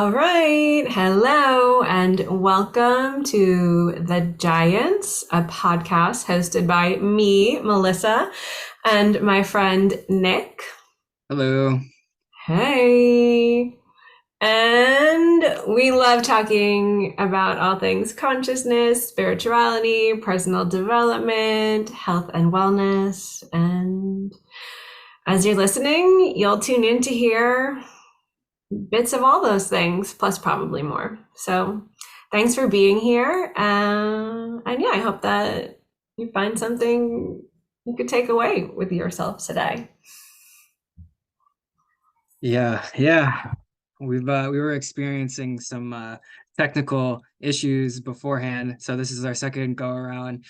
All right. Hello and welcome to The Giants, a podcast hosted by me, Melissa, and my friend Nick. Hello. Hey. And we love talking about all things consciousness, spirituality, personal development, health and wellness. And as you're listening, you'll tune in to hear bits of all those things, plus probably more. So thanks for being here. And yeah, I hope that you find something you could take away with yourself today. Yeah. We were experiencing some technical issues beforehand, so this is our second go around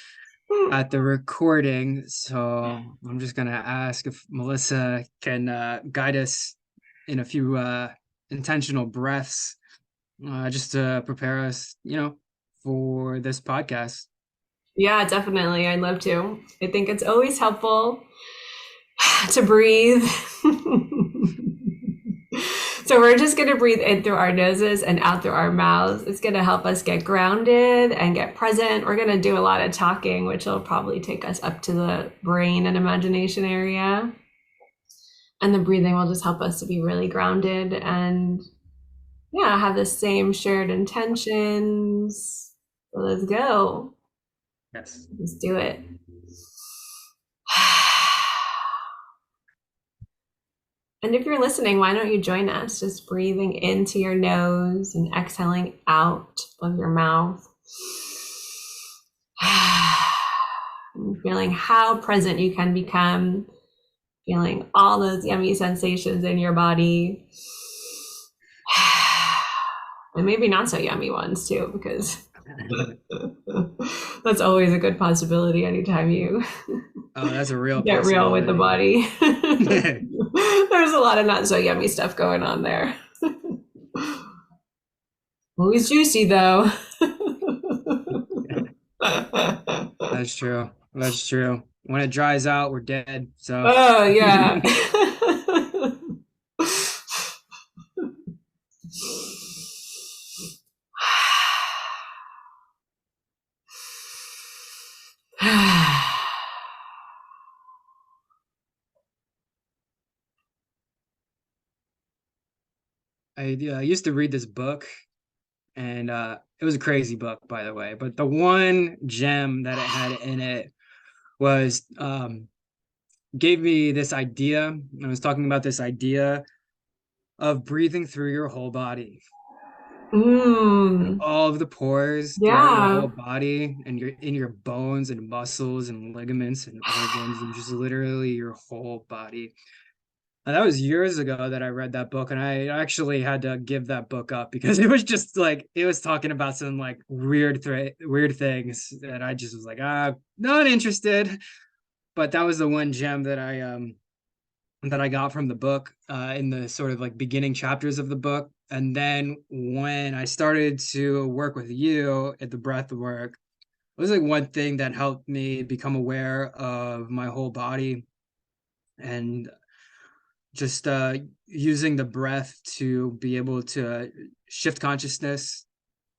at the recording. So I'm just gonna ask if Melissa can guide us in a few intentional breaths, just to prepare us, for this podcast. Yeah, definitely. I'd love to. I think it's always helpful to breathe. So we're just going to breathe in through our noses and out through our mouths. It's going to help us get grounded and get present. We're going to do a lot of talking, which will probably take us up to the brain and imagination area. And the breathing will just help us to be really grounded and yeah, have the same shared intentions. So let's go. Yes. Let's do it. And if you're listening, why don't you join us? Just breathing into your nose and exhaling out of your mouth. And feeling how present you can become, feeling all those yummy sensations in your body. And maybe not so yummy ones too, because that's always a good possibility anytime you Oh, that's a real get real with the possibility. body. There's a lot of not so yummy stuff going on there. Always juicy though. That's true. That's true. When it dries out, we're dead. So, Oh yeah. I used to read this book, and it was a crazy book, by the way. But the one gem that it had in it was gave me this idea. I was talking about this idea of breathing through your whole body, and Mm, all of the pores throughout your yeah. whole body, and your in your bones and muscles and ligaments and organs, and just literally your whole body. And that was years ago that I read that book, and I actually had to give that book up because it was just like it was talking about some like weird things that I just was like, not interested. But that was the one gem that I got from the book in the sort of like beginning chapters of the book. And then when I started to work with you at the breath work, it was like one thing that helped me become aware of my whole body and just using the breath to be able to shift consciousness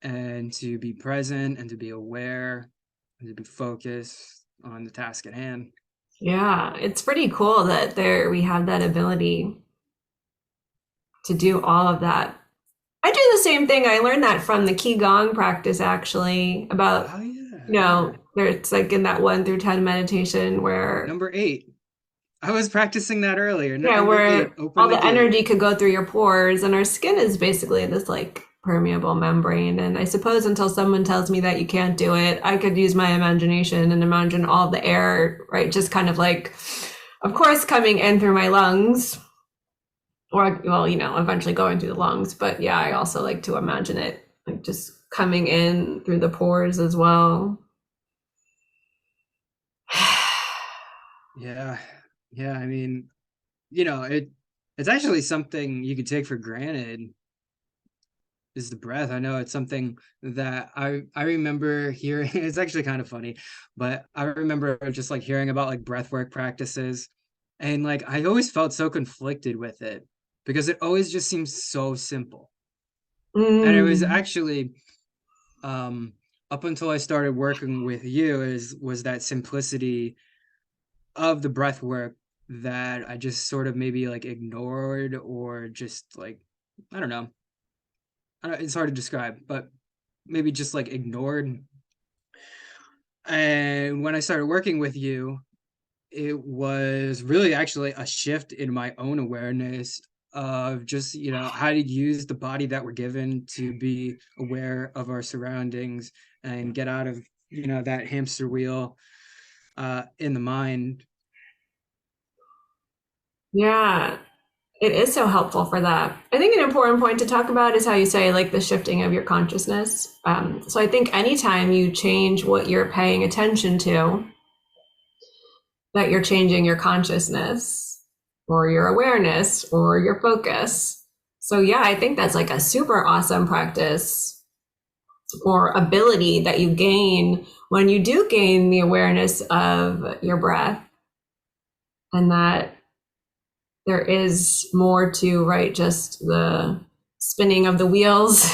and to be present and to be aware and to be focused on the task at hand. Yeah. It's pretty cool that there we have that ability to do all of that. I do the same thing. I learned that from the Qigong practice actually about, Oh yeah, you yeah. know, it's like in that 1 through 10 meditation where Number 8. I was practicing that earlier. yeah, Number 8, where open all the the gate. energy could go through your pores, and our skin is basically this like permeable membrane. And I suppose until someone tells me that you can't do it, I could use my imagination and imagine all the air, right? Just kind of like, of course, coming in through my lungs, or well, eventually going through the lungs. But yeah, I also like to imagine it like just coming in through the pores as well. Yeah. Yeah, I mean, it's actually something you could take for granted is the breath. I know it's something that I remember hearing. It's actually kind of funny, but I remember just like hearing about like breath work practices, and like I always felt so conflicted with it because it always just seems so simple. And it was Mm. actually um up until I started working with you is was that simplicity of the breath work that I just sort of maybe like ignored or just like I don't know. It's hard to describe, but maybe just like ignored. And when I started working with you, it was really actually a shift in my own awareness of just, how to use the body that we're given to be aware of our surroundings and get out of, that hamster wheel in the mind. Yeah, it is so helpful for that. I think an important point to talk about is how you say, like, the shifting of your consciousness. So I think anytime you change what you're paying attention to, that you're changing your consciousness or your awareness or your focus. So yeah, I think that's like a super awesome practice or ability that you gain when you do gain the awareness of your breath, and that there is more to, right, just the spinning of the wheels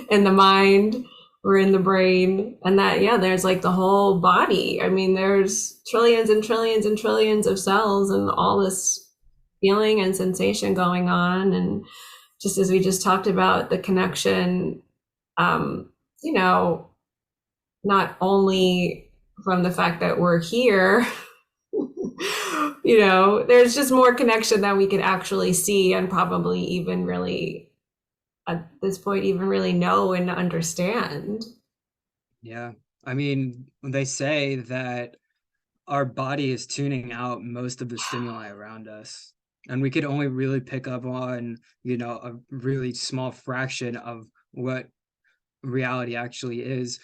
in the mind or in the brain. And that, yeah, there's like the whole body. I mean, there's trillions and trillions and trillions of cells and all this feeling and sensation going on. And just as we just talked about, the connection, um, you know, not only from the fact that we're here, there's just more connection that we can actually see and probably even really, at this point, even really know and understand. Yeah. I mean, they say that our body is tuning out most of the stimuli around us. And we could only really pick up on, a really small fraction of what reality actually is.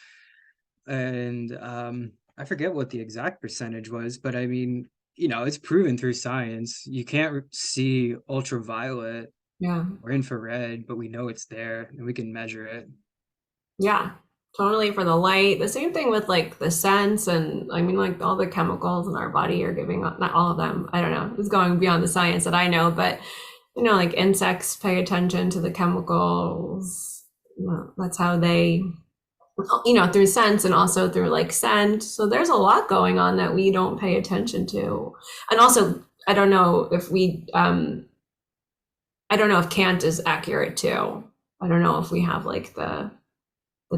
And I forget what the exact percentage was, but I mean, it's proven through science. You can't see ultraviolet Yeah. or infrared, but we know it's there and we can measure it. Yeah. Totally, for the light. The same thing with like the sense, and I mean, like all the chemicals in our body are giving up, not all of them. I don't know. It's going beyond the science that I know, but like insects pay attention to the chemicals. That's how they, through sense and also through like scent. So there's a lot going on that we don't pay attention to. And also, I don't know if I don't know if Kant is accurate too. I don't know if we have like the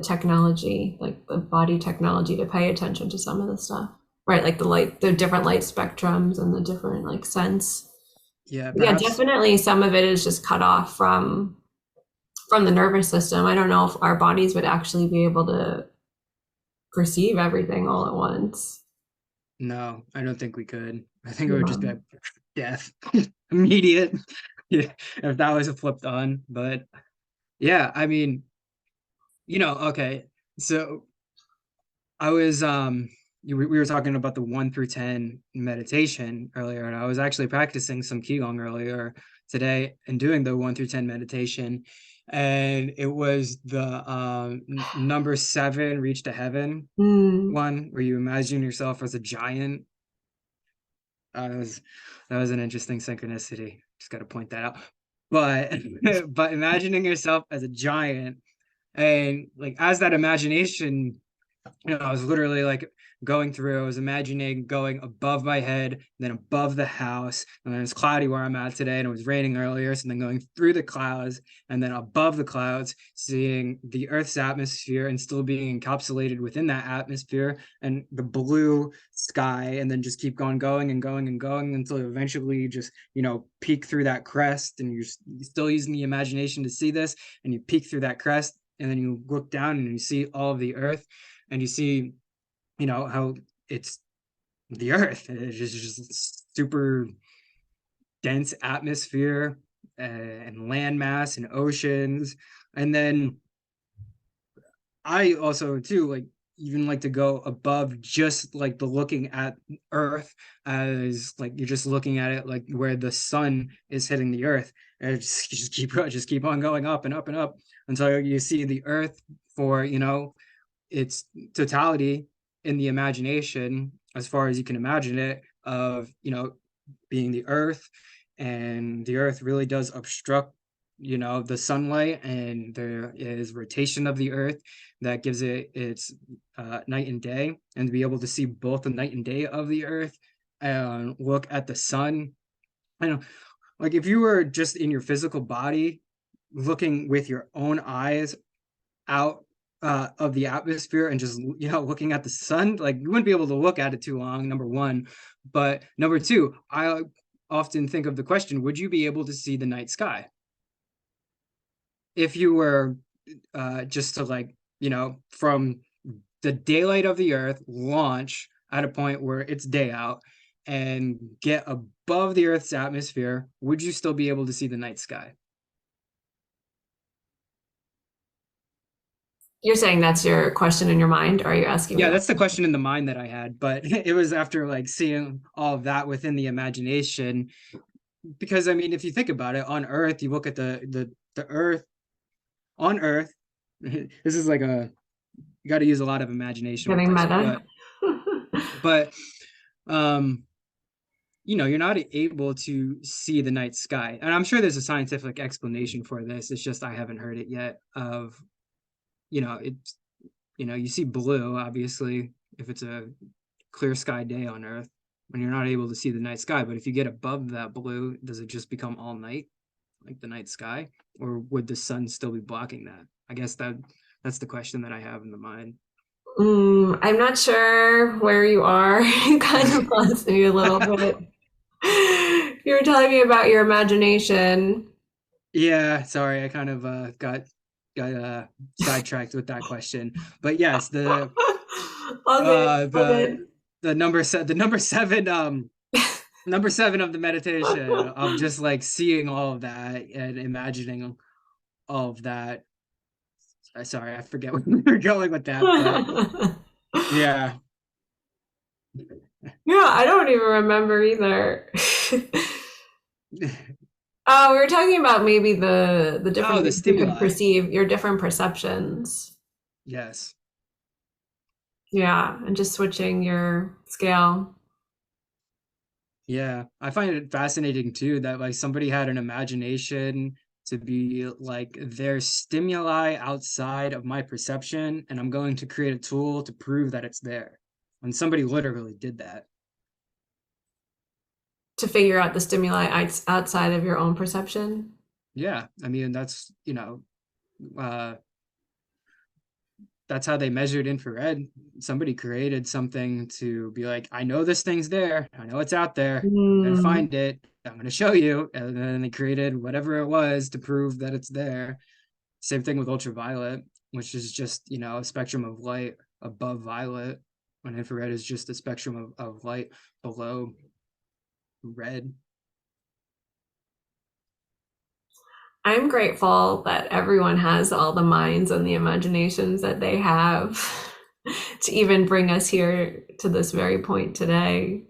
technology, like the body technology to pay attention to some of the stuff. Right, like the different light spectrums and the different like sense. Yeah, Yeah, perhaps. definitely some of it is just cut off from the nervous system. I don't know if our bodies would actually be able to perceive everything all at once. No, I don't think we could. I think it would just be Yeah. like death, immediate. Yeah, if that was flipped on. But yeah, I mean, okay. So I was we were talking about the 1 through 10 meditation earlier, and I was actually practicing some Qigong earlier today and doing the 1 through 10 meditation. And it was the number 7, reach to heaven Mm. one, where you imagine yourself as a giant. That was that was an interesting synchronicity. Just got to point that out. But but imagining yourself as a giant, and like as that imagination, I was literally like going through, I was imagining going above my head, then above the house, and then it's cloudy where I'm at today, and it was raining earlier. So then going through the clouds, and then above the clouds, seeing the Earth's atmosphere and still being encapsulated within that atmosphere and the blue sky, and then just keep going and going and going until eventually you just, peek through that crest, and you're still using the imagination to see this, and you peek through that crest, and then you look down and you see all of the Earth, and you see, how it's the Earth. It's just super dense atmosphere and landmass and oceans. And then I also too like even like to go above just like the looking at Earth as like you're just looking at it like where the sun is hitting the Earth. And just keep on going up and up and up until you see the Earth for its totality in the imagination as far as you can imagine it of being the Earth, and the Earth really does obstruct the sunlight, and there is rotation of the earth that gives it its night and day, and to be able to see both the night and day of the earth and look at the sun. I know, like if you were just in your physical body looking with your own eyes out of the atmosphere and just looking at the sun, like you wouldn't be able to look at it too long, number one. But number two, I often think of the question, would you be able to see the night sky if you were just to, like, from the daylight of the earth, launch at a point where it's day out and get above the earth's atmosphere? Would you still be able to see the night sky? You're saying that's your question in your mind, or are you asking me Yeah, that? that's the question in the mind that I had, but it was after like seeing all of that within the imagination. Because I mean, if you think about it, on Earth, you look at the Earth on Earth. This is like you got to use a lot of imagination with Getting this, meta. but um, you're not able to see the night sky, and I'm sure there's a scientific explanation for this. It's just I haven't heard it yet. Of it's you see blue, obviously, if it's a clear sky day on Earth, when you're not able to see the night sky. But if you get above that blue, does it just become all night, like the night sky, or would the sun still be blocking that? I guess that's the question that I have in the mind. I'm not sure where you are. You kind of lost me a little bit. You were telling me about your imagination. Yeah, sorry, I kind of got sidetracked with that question. But yes, All good, uh all good. the number seven of the meditation, of just like seeing all of that and imagining all of that. Sorry, I forget where we were going with that, but yeah. Yeah, I don't even remember either. Oh, we were talking about maybe the Oh, different the ways you could stimuli. perceive your different perceptions. Yes. Yeah, and just switching your scale. Yeah. I find it fascinating too that like somebody had an imagination to be like their stimuli outside of my perception, and I'm going to create a tool to prove that it's there. And somebody literally did that. To figure out the stimuli outside of your own perception. Yeah. I mean, uh that's how they measured infrared. Somebody created something to be like, I know this thing's there. I know it's out there. I'm going to Mm, find it. I'm going to show you. And then they created whatever it was to prove that it's there. Same thing with ultraviolet, which is just, a spectrum of light above violet, when infrared is just a spectrum of light below red. I'm grateful that everyone has all the minds and the imaginations that they have to even bring us here to this very point today.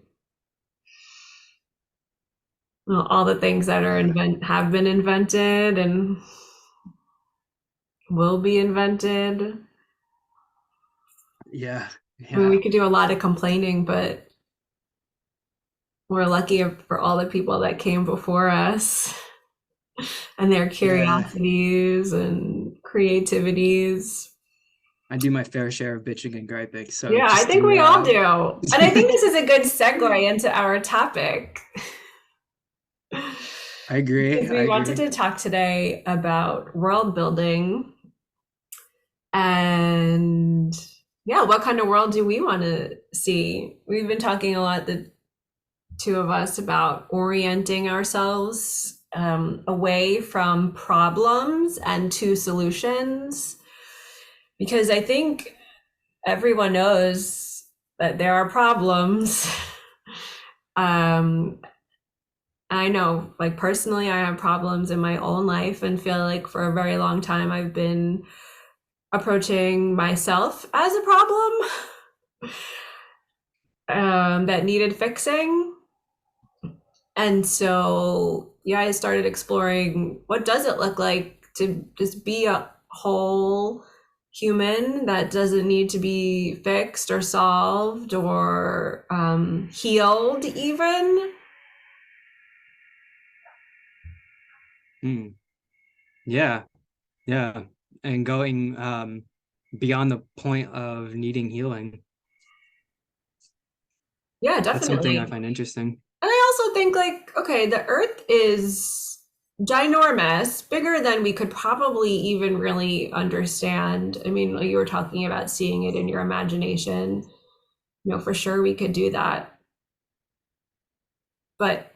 Well, all the things that are Yeah. have been invented and will be invented. Yeah. I mean, Yeah. we could do a lot of complaining, but we're lucky for all the people that came before us and their Yeah. curiosities and creativities. I do my fair share of bitching and griping. So Yeah, I just think to we all do. And I think this is a good segue into our topic. I agree. Because I we wanted agree. to talk today about world building and yeah, what kind of world do we want to see? We've been talking a lot, the two of us, about orienting ourselves away from problems and to solutions because I think everyone knows that there are problems. um, I know, like personally, I have problems in my own life and feel like for a very long time I've been approaching myself as a problem that needed fixing. And so, yeah, I started exploring what does it look like to just be a whole human that doesn't need to be fixed or solved or healed, even. Hmm. Yeah, yeah. And going beyond the point of needing healing. Yeah, That's something I definitely. find interesting. And I also think, like, okay, the Earth is ginormous, bigger than we could probably even really understand. I mean, like you were talking about seeing it in your imagination. For sure we could do that. But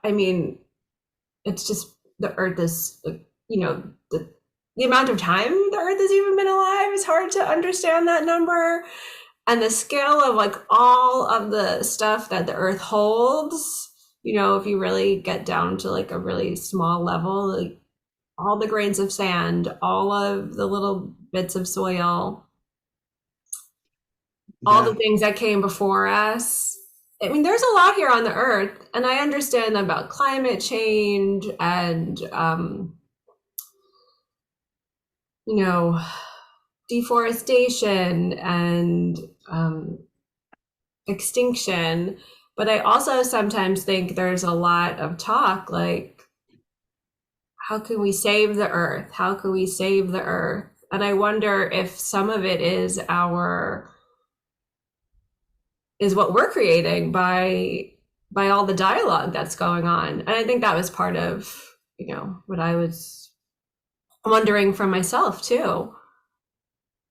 I mean, it's just the Earth is, the amount of time the Earth has even been alive is hard to understand that number. And the scale of like all of the stuff that the Earth holds, if you really get down to like a really small level, like all the grains of sand, all of the little bits of soil, all the Yeah. things that came before us. I mean, there's a lot here on the earth, and I understand about climate change and, you know, deforestation and extinction. But I also sometimes think there's a lot of talk like, how can we save the earth? How can we save the earth? And I wonder if some of it is what we're creating by all the dialogue that's going on. And I think that was part of, what I was wondering for myself too.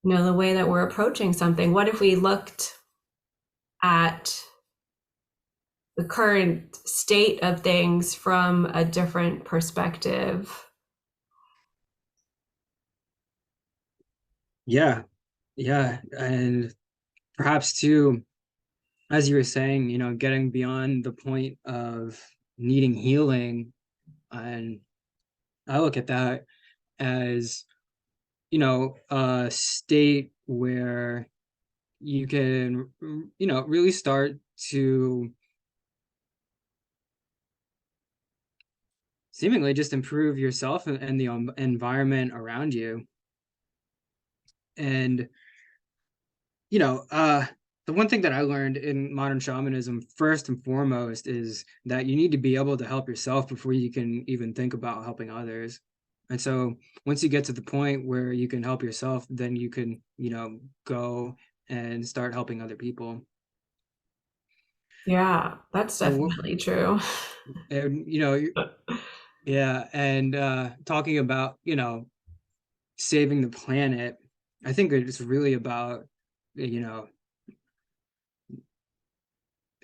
The way that we're approaching something. What if we looked at the current state of things from a different perspective? Yeah. Yeah. And perhaps too, as you were saying, getting beyond the point of needing healing. And I look at that as, a state where you can, really start to seemingly just improve yourself and the environment around you. And, you know, uh, the one thing that I learned in modern shamanism, first and foremost, is that you need to be able to help yourself before you can even think about helping others. And so once you get to the point where you can help yourself, then you can, go and start helping other people. Yeah, that's So, definitely true. and, yeah, and talking about, saving the planet, I think it's really about, you know,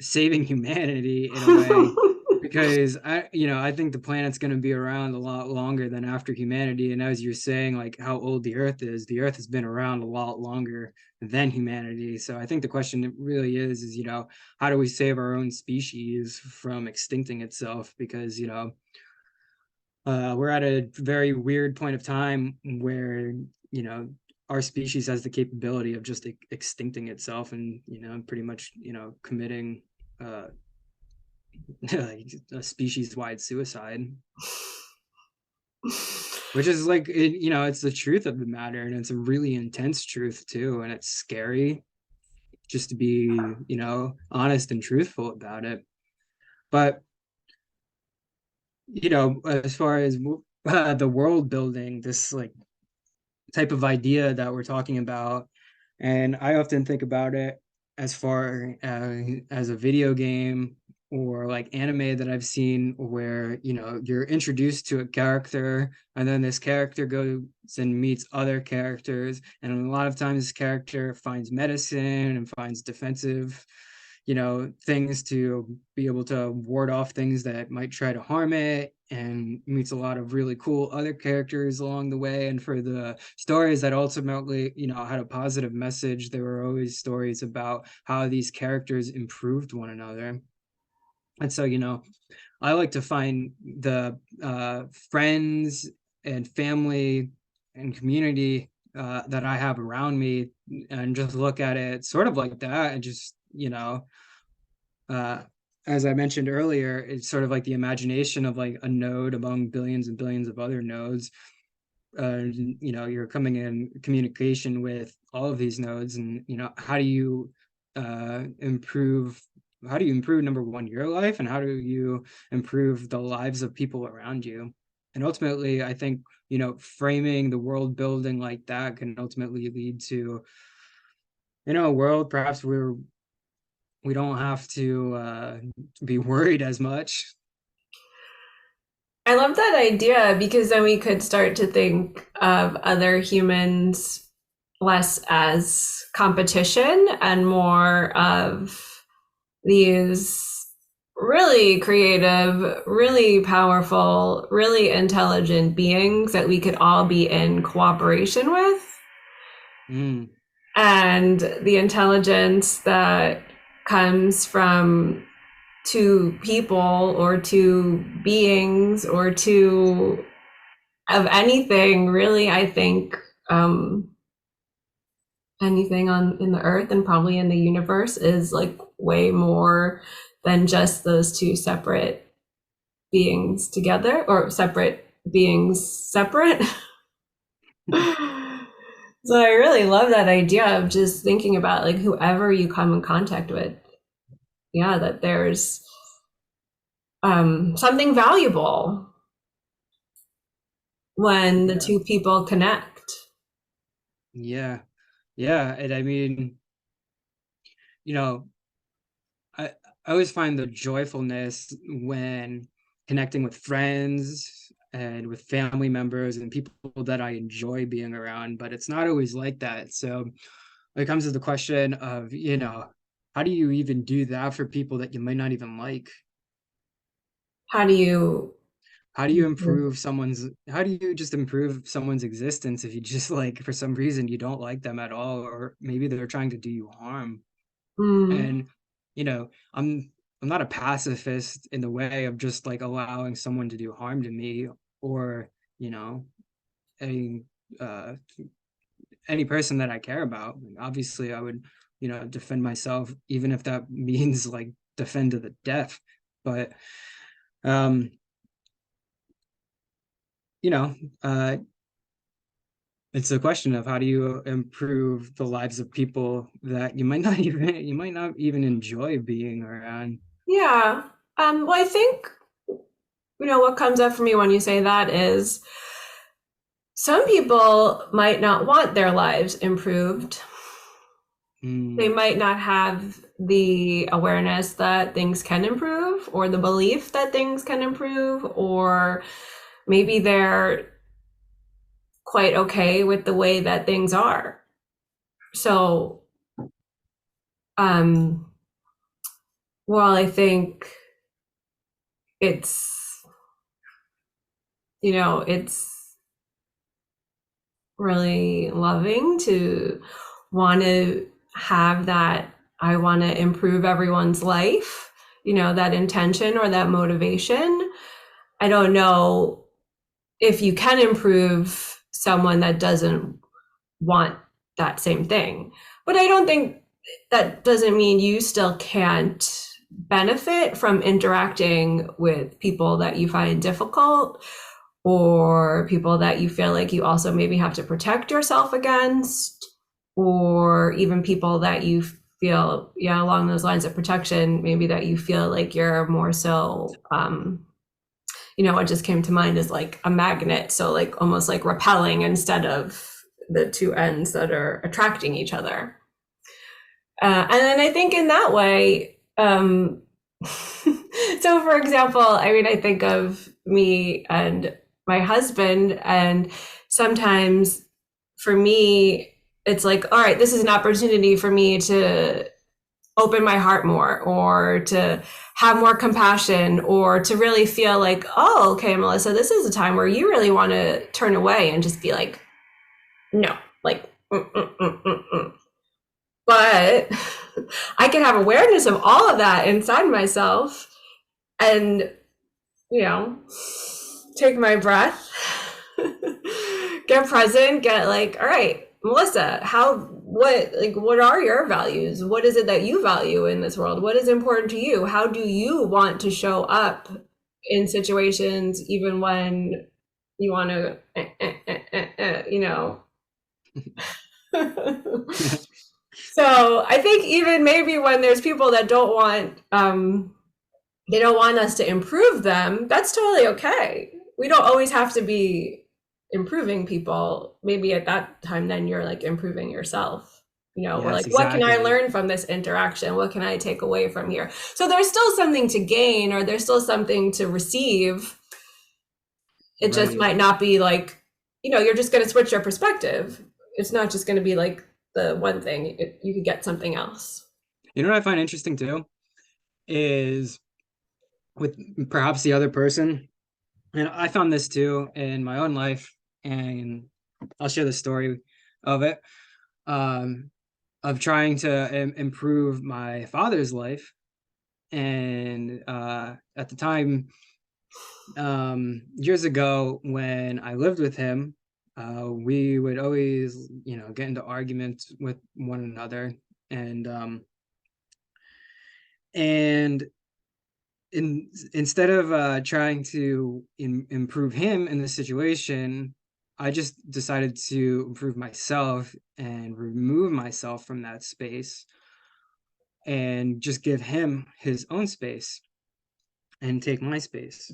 saving humanity in a way, because I think the planet's going to be around a lot longer than after humanity. And as you're saying, like how old the earth has been around a lot longer than humanity. So I think the question really is, how do we save our own species from extincting itself? Because, we're at a very weird point of time where, you know, our species has the capability of just extincting itself and, pretty much, committing uh, a species-wide suicide, which is like, it's the truth of the matter, and it's a really intense truth too, and it's scary just to be, honest and truthful about it. But, as far as the world building, this like type of idea that we're talking about. And I often think about it as far as a video game or like anime that I've seen where, you're introduced to a character and then this character goes and meets other characters. And a lot of times this character finds medicine and finds defensive, things to be able to ward off things that might try to harm it, and meets a lot of really cool other characters along the way. And for the stories that ultimately, had a positive message, there were always stories about how these characters improved one another. And so, I like to find the friends and family and community that I have around me and just look at it sort of like that, and just, uh, as I mentioned earlier, it's sort of like the imagination of like a node among billions and billions of other nodes. You're coming in communication with all of these nodes, and how do you improve? Number one, your life, and how do you improve the lives of people around you? And ultimately, I think, framing the world building like that can ultimately lead to, a world perhaps where we don't have to be worried as much. I love that idea because then we could start to think of other humans less as competition and more of these really creative, really powerful, really intelligent beings that we could all be in cooperation with. Mm, And the intelligence that comes from two people or two beings or two of anything, really, I think anything on in the earth and probably in the universe is like way more than just those two separate beings together or separate beings separate. So I really love that idea of just thinking about like whoever you come in contact with. Yeah, that there's something valuable when the yeah, two people connect. yeah, yeah. And I mean, you know, I I always find the joyfulness when connecting with friends and with family members and people that I enjoy being around, but it's not always like that. So it comes to the question of, how do you even do that for people that you might not even like? How do you How do you just improve someone's existence if you just like for some reason you don't like them at all, or maybe they're trying to do you harm? mm, And you know, I'm not a pacifist in the way of just like allowing someone to do harm to me or, you know, any uh any person that I care about. Obviously I would, defend myself even if that means like defend to the death. But um, you know, uh it's a question of how do you improve the lives of people that you might not even enjoy being around. yeah. Well, I think, what comes up for me when you say that is some people might not want their lives improved. They Mm, might not have the awareness that things can improve or the belief that things can improve, or maybe they're quite okay with the way that things are. So, um, while I think it's, it's really loving to want to have that, I want to improve everyone's life, that intention or that motivation. I don't know if you can improve someone that doesn't want that same thing. But I don't think that doesn't mean you still can't benefit from interacting with people that you find difficult or people that you feel like you also maybe have to protect yourself against, or even people that you feel, yeah, along those lines of protection, maybe that you feel like you're more so, what just came to mind is like a magnet. So, like almost like repelling instead of the two ends that are attracting each other. And then I think in that way, so for example, I mean, I think of me and my husband, and sometimes for me, it's like, all right, this is an opportunity for me to open my heart more or to have more compassion or to really feel like, oh, okay, Melissa, this is a time where you really want to turn away and just be like, no, like, but I can have awareness of all of that inside myself and, you know, take my breath, get present, get like, all right, Melissa, what are your values? What is it that you value in this world? What is important to you? How do you want to show up in situations, even when you want to, So I think even maybe when there's people that they don't want us to improve them, that's totally okay. we don't always have to be improving people. Maybe at that time, then you're like improving yourself. We're Yes, like, what can I exactly. learn from this interaction? What can I take away from here? So there's still something to gain, or there's still something to receive. It just Right. might not be like, you're just going to switch your perspective. It's not just going to be like the one thing. You could get something else. You know what I find interesting too is with perhaps the other person, and I found this too in my own life, and I'll share the story of it, um, of trying to improve my father's life. And at the time, years ago when I lived with him, we would always, get into arguments with one another, and and instead of trying to improve him in the situation, I just decided to improve myself and remove myself from that space and just give him his own space and take my space.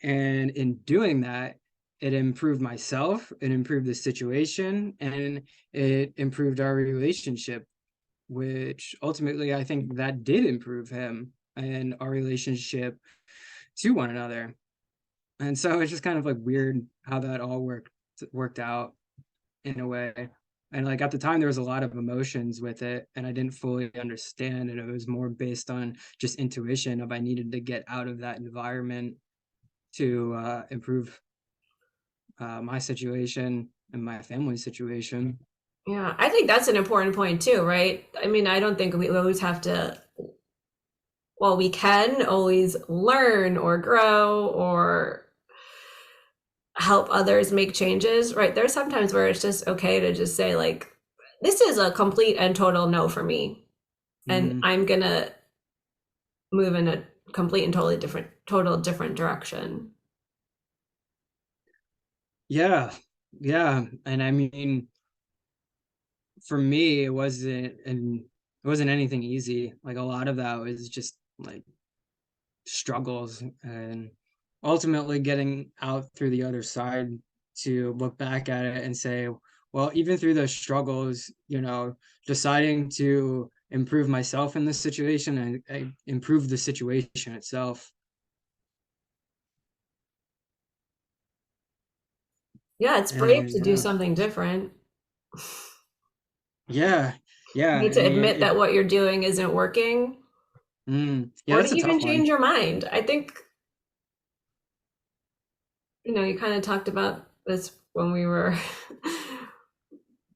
And in doing that, it improved myself, it improved the situation, and it improved our relationship, which ultimately I think that did improve him and our relationship to one another. And so it's just kind of like weird how that all worked out in a way. And like at the time there was a lot of emotions with it and I didn't fully understand, and it was more based on just intuition of I needed to get out of that environment to improve my situation and my family's situation. Yeah, I think that's an important point too, right? I mean, I don't think we always have to, well, we can always learn or grow or help others make changes, right? There's sometimes where it's just okay to just say, like, this is a complete and total no for me. And Mm, I'm gonna move in a complete and total different direction. yeah, yeah. And I mean, for me, it wasn't anything easy. Like a lot of that was just like struggles, and ultimately getting out through the other side to look back at it and say, well, even through those struggles, deciding to improve myself in this situation and improve the situation itself. Yeah, it's brave And to do something different. yeah, yeah. You need I to mean, admit that what you're doing isn't working, yeah, or that's to a even tough change one. your mind. I think, you kind of talked about this when we were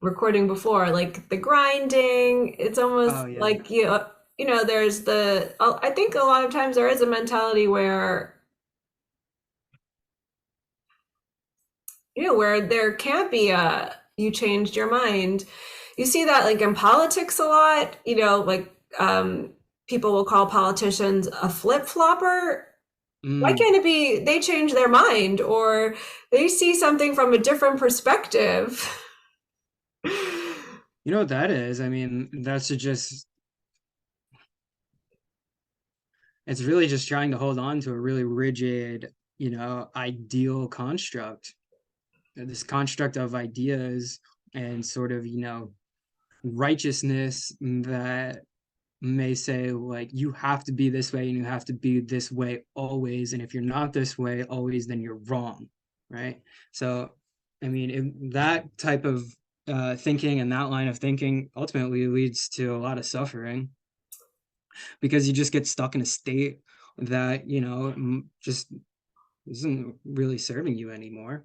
recording before, like the grinding. It's almost Oh yeah. like there's I think a lot of times there is a mentality where where there can't be a you changed your mind. You see that like in politics a lot. Like people will call politicians a flip flopper. Why Mm. can't it be they change their mind or they see something from a different perspective? You know what that is? I mean, it's really just trying to hold on to a really rigid, ideal construct. This construct of ideas and sort of, righteousness that may say like you have to be this way and you have to be this way always, and if you're not this way always, then you're wrong, right? So I mean, that type of thinking and that line of thinking ultimately leads to a lot of suffering because you just get stuck in a state that just isn't really serving you anymore.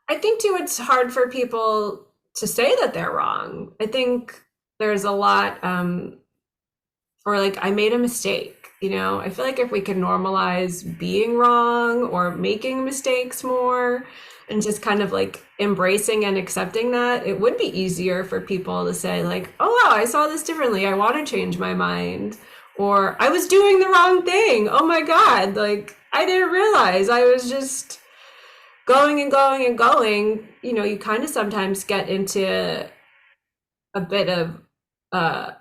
I think too, it's hard for people to say that they're wrong. I think there's a lot, or like, I made a mistake. I feel like if we could normalize being wrong or making mistakes more and just kind of like embracing and accepting that, it would be easier for people to say, like, oh, wow, I saw this differently. I want to change my mind. Or I was doing the wrong thing. Oh my God. Like, I didn't realize I was just going and going and going. You kind of sometimes get into a bit of uh,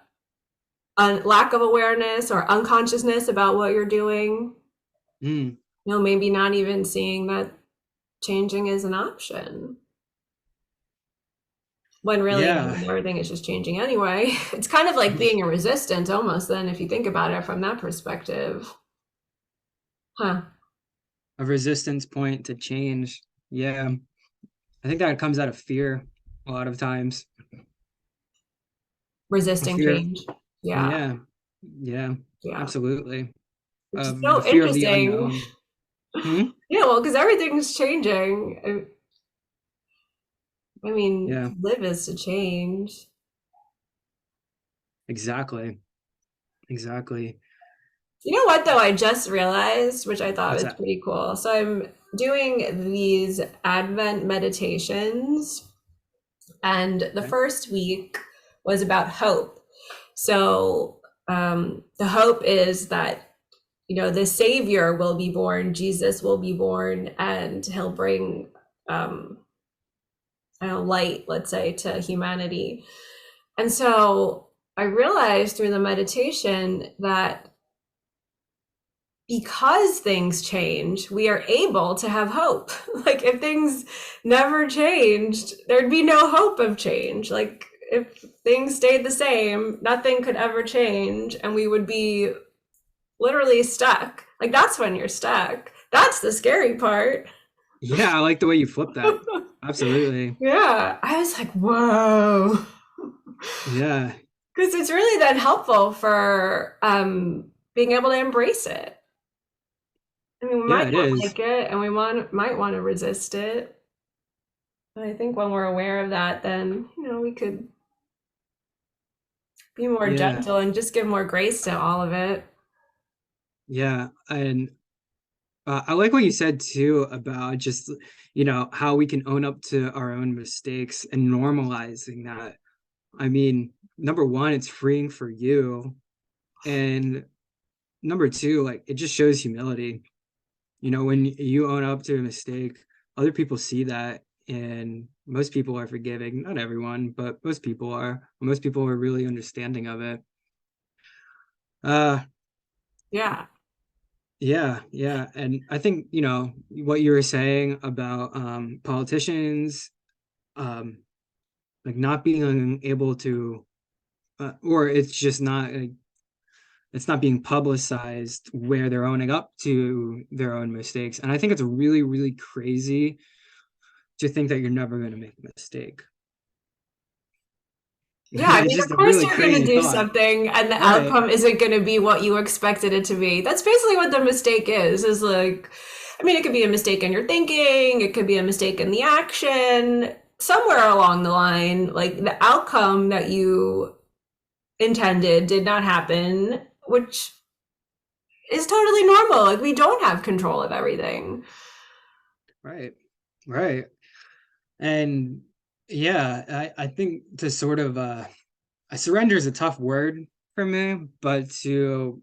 lack of awareness or unconsciousness about what you're doing. Mm. maybe not even seeing that changing is an option when really Yeah, everything is just changing anyway. It's kind of like being a resistance almost, then, if you think about it from that perspective. Huh. a resistance point to change. Yeah, I think that comes out of fear a lot of times. A Resisting fear, change. Yeah. yeah, yeah, Yeah. absolutely. Which is The so fear of the interesting. unknown. Hmm? Yeah, well, because everything's changing. I mean, Yeah, to live is to change. exactly, exactly. You know what, though, I just realized, which I thought What's was that? pretty cool. So I'm doing these Advent meditations, and the Okay. first week was about hope. So the hope is that, the Savior will be born, Jesus will be born, and he'll bring um, light, let's say, to humanity. And so I realized through the meditation that because things change, we are able to have hope. Like if things never changed, there'd be no hope of change. Like if things stayed the same, nothing could ever change, and we would be literally stuck. Like that's when you're stuck. That's the scary part. Yeah, I like the way you flip that. Absolutely. Yeah, I was like, whoa. Yeah, Because it's really then helpful for being able to embrace it. I mean, we yeah, might it not is. like it, and we might want to resist it. But I think when we're aware of that, then we could be more Yeah, gentle and just give more grace to all of it. yeah, and I like what you said too about just, how we can own up to our own mistakes and normalizing that. I mean, number one, it's freeing for you. And number two, like it just shows humility. When you own up to a mistake, other people see that, and most people are forgiving. Not everyone, but most people are. Most people are really understanding of it. Uh, Yeah, yeah, yeah. And I think, what you were saying about politicians, um, like not being able to, or it's just not like, it's not being publicized where they're owning up to their own mistakes. And I think it's really, really crazy to think that you're never going to make a mistake. yeah. I It's mean, just of a course really you're going to crazy do thought. something, and the Right. outcome isn't going to be what you expected it to be. That's basically what the mistake is. Is like, I mean, it could be a mistake in your thinking. It could be a mistake in the action. Somewhere along the line, like the outcome that you intended did not happen, which is totally normal. Like we don't have control of everything. Right. Right. And yeah, I think to sort of surrender is a tough word for me, but to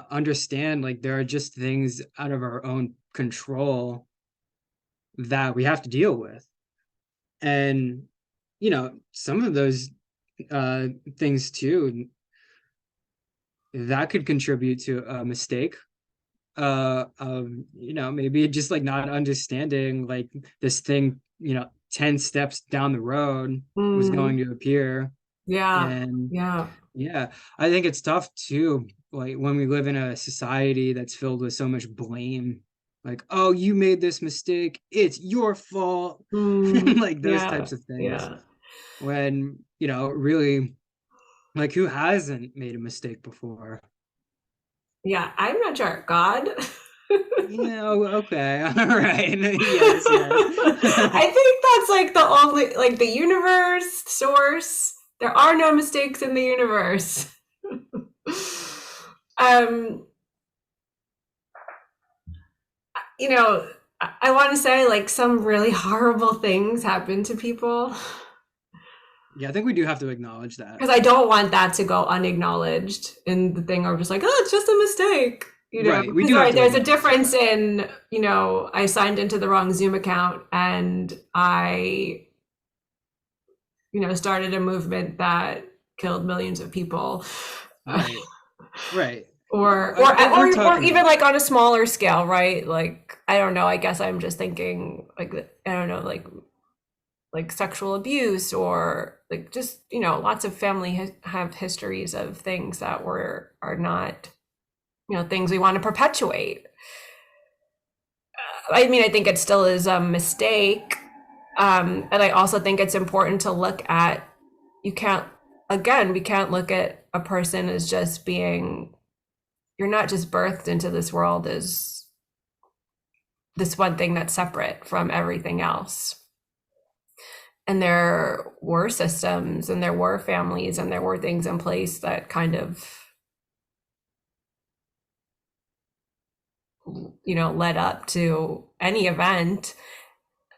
understand like there are just things out of our own control that we have to deal with. And some of those uh things too that could contribute to a mistake, maybe just like not understanding like this thing, 10 steps down the road was Mm, going to appear. yeah, And yeah. yeah, I think it's tough too, like when we live in a society that's filled with so much blame, like, oh, you made this mistake, it's your fault. Mm, Like those yeah, types of things, yeah, when really, like, who hasn't made a mistake before? yeah. I'm not sure. God. Yeah, oh, okay. All right. Yes, yes. I think that's like the only, like the universe source. There are no mistakes in the universe. um, you know, I want to say like some really horrible things happen to people Yeah, I think we do have to acknowledge that. because I don't want that to go unacknowledged in the thing of just like, oh, it's just a mistake, Right. We because do have to there's a acknowledge difference that. in, I signed into the wrong Zoom account and I, started a movement that killed millions of people. Right. Right. or I, we're or talking even about, like on a smaller scale, right? Like I don't know, I guess I'm just thinking like I don't know, like sexual abuse or like just, you know, lots of family have histories of things that were are not, you know, things we want to perpetuate. I mean, I think it still is a mistake. And I also think it's important to look at, you can't, again, we can't look at a person as just being, you're not just birthed into this world as this one thing that's separate from everything else. And there were systems and there were families and there were things in place that kind of, you know, led up to any event.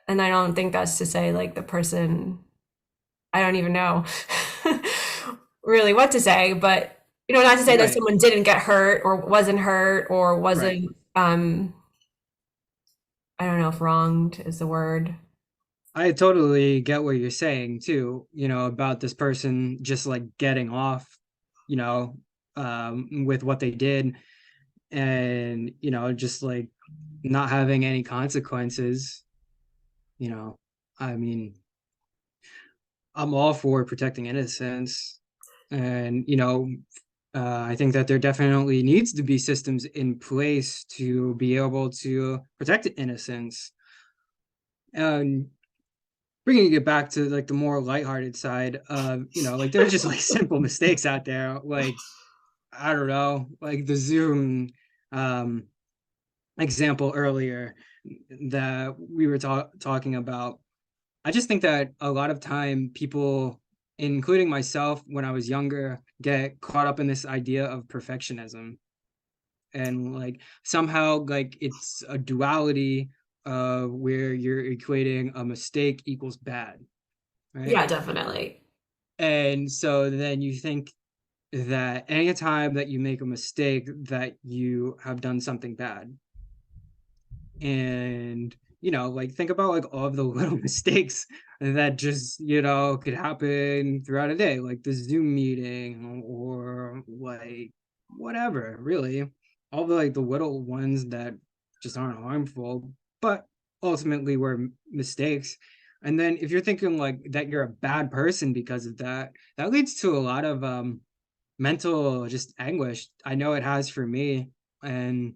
And I don't think that's to say like the person, I don't even know really what to say, but you know, not to say that right, someone didn't get hurt or right. wasn't I don't know if wronged is the word. I totally get what you're saying too, about this person just like getting off, you know, with what they did, and, just like not having any consequences, you know. I mean, I'm all for protecting innocence, and, I think that there definitely needs to be systems in place to be able to protect innocence. And bringing it back to like the more lighthearted side, like there's just like simple mistakes out there, like I don't know, like the Zoom um example earlier that we were talking about. I just think that a lot of time people, including myself when I was younger, get caught up in this idea of perfectionism, and like somehow like it's a duality where you're equating a mistake equals bad, right? Yeah, definitely. And so then you think that anytime that you make a mistake, that you have done something bad. And, like think about like all of the little mistakes that just, could happen throughout a day, like the Zoom meeting or like whatever, really. All the like the little ones that just aren't harmful, but ultimately were mistakes. And then if you're thinking like that you're a bad person because of that, that leads to a lot of mental just anguish. I know it has for me. And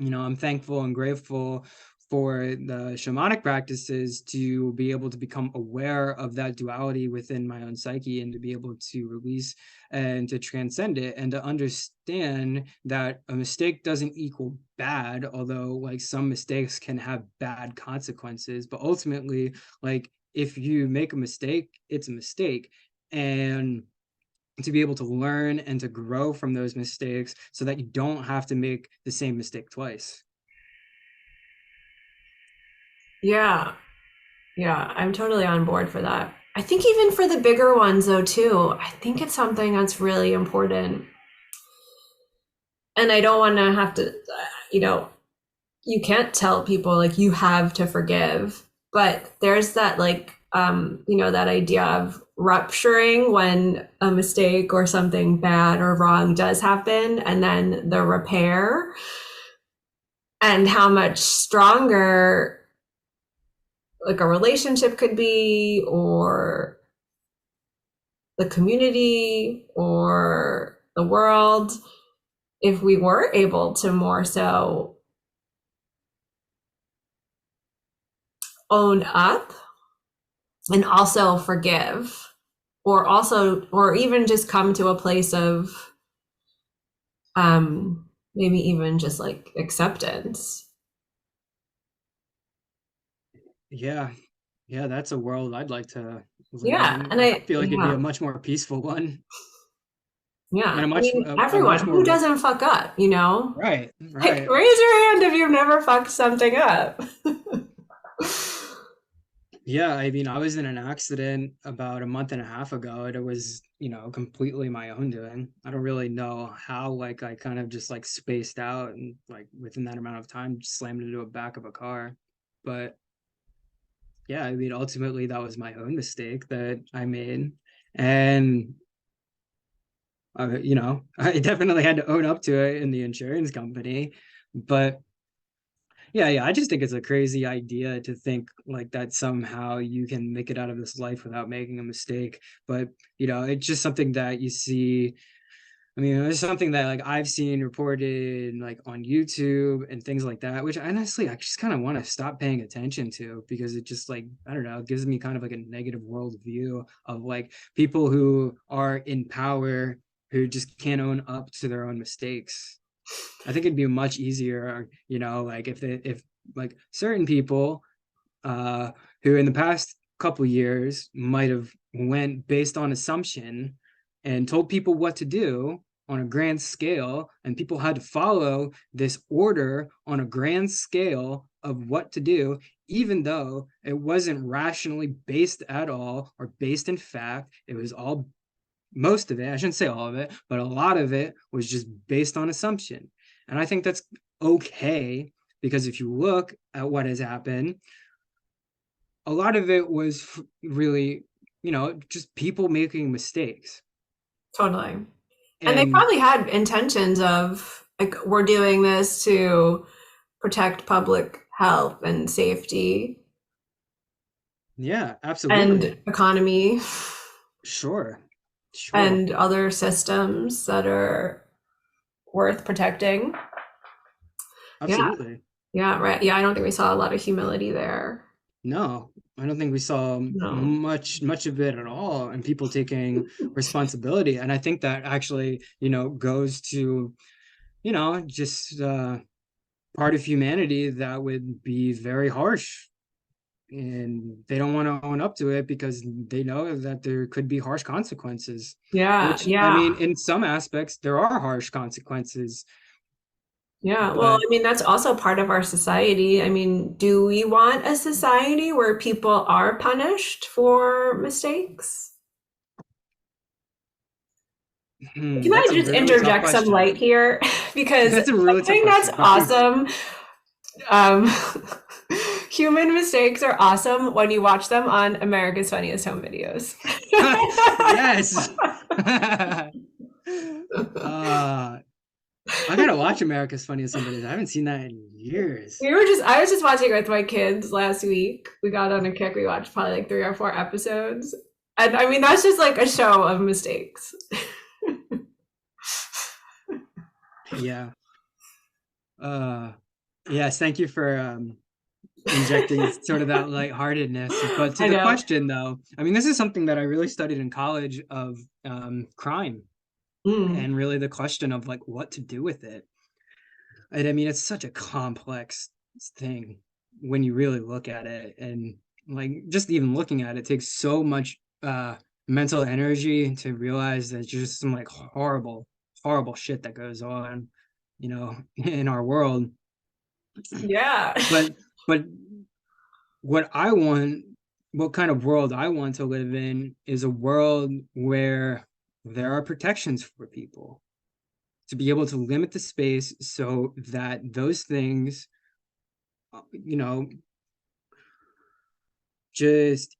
I'm thankful and grateful for the shamanic practices to be able to become aware of that duality within my own psyche, and to be able to release and to transcend it, and to understand that a mistake doesn't equal bad, although like some mistakes can have bad consequences. But ultimately, like if you make a mistake, it's a mistake. And to be able to learn and to grow from those mistakes so that you don't have to make the same mistake twice. Yeah. Yeah, I'm totally on board for that. I think even for the bigger ones though too, I think it's something that's really important. And I don't want to have to, you know, you can't tell people like you have to forgive, but there's that like you know, that idea of rupturing when a mistake or something bad or wrong does happen, and then the repair, and how much stronger like a relationship could be, or the community or the world, if we were able to more so own up and also forgive, or also or even just come to a place of maybe even just like acceptance. Yeah. Yeah, that's a world I'd like to live Yeah, in. and I I feel like it'd be yeah, a much more peaceful one, and yeah, a I much mean a everyone much who more doesn't fuck up, you know, right, like right. raise your hand if you've never fucked something up. Yeah, I mean, I was in an accident about a month and a half ago, and it was, completely my own doing. I don't really know how, like, I kind of just like spaced out and like within that amount of time just slammed into the back of a car. But yeah, I mean, ultimately that was my own mistake that I made. And I definitely had to own up to it in the insurance company. But yeah, I just think it's a crazy idea to think like that somehow you can make it out of this life without making a mistake. But, it's just something that you see. I mean, it's something that like I've seen reported like on YouTube and things like that, which honestly I just kind of want to stop paying attention to because it just like, I don't know, it gives me kind of like a negative worldview of like people who are in power who just can't own up to their own mistakes. I think it'd be much easier, like if like certain people uh who in the past couple years might have went based on assumption and told people what to do on a grand scale, and people had to follow this order on a grand scale of what to do, even though it wasn't rationally based at all or based in fact. It was all, most of it, I shouldn't say all of it, but a lot of it was just based on assumption. And I think that's okay, because if you look at what has happened, a lot of it was really, just people making mistakes. Totally. And they And probably had intentions of like we're doing this to protect public health and safety yeah, and absolutely. economy Sure. Sure. and other systems that are worth protecting. Yeah, Absolutely. yeah, right. Yeah, I don't think we saw a lot of humility there. No, I don't think we saw No. much of it at all, and people taking responsibility. And I think that actually, goes to, just part of humanity that would be very harsh, and they don't want to own up to it because they know that there could be harsh consequences, Yeah, which I yeah, mean, in some aspects there are harsh consequences, yeah. Well, but I mean, that's also part of our society. I mean, do we want a society where people are punished for mistakes? Can I that's a just really tough interject some question. light here? Because That's a really tough something that's question, but please do. awesome, um, human mistakes are awesome when you watch them on America's Funniest Home Videos. Yes. uh I gotta watch America's Funniest Home Videos. I haven't seen that in years. I was just watching it with my kids last week. We got on a kick. We watched probably like 3 or 4 episodes. And I mean, that's just like a show of mistakes. Yeah. uh yes, thank you for injecting sort of that lightheartedness. But to I the know. question, though, I mean, this is something that I really studied in college of crime, Mm. and really the question of like what to do with it. And I mean, it's such a complex thing when you really look at it, and like just even looking at it takes so much mental energy to realize that just some like horrible, horrible shit that goes on, in our world. Yeah. But but what I want, what kind of world I want to live in is a world where there are protections for people to be able to limit the space so that those things, you know, just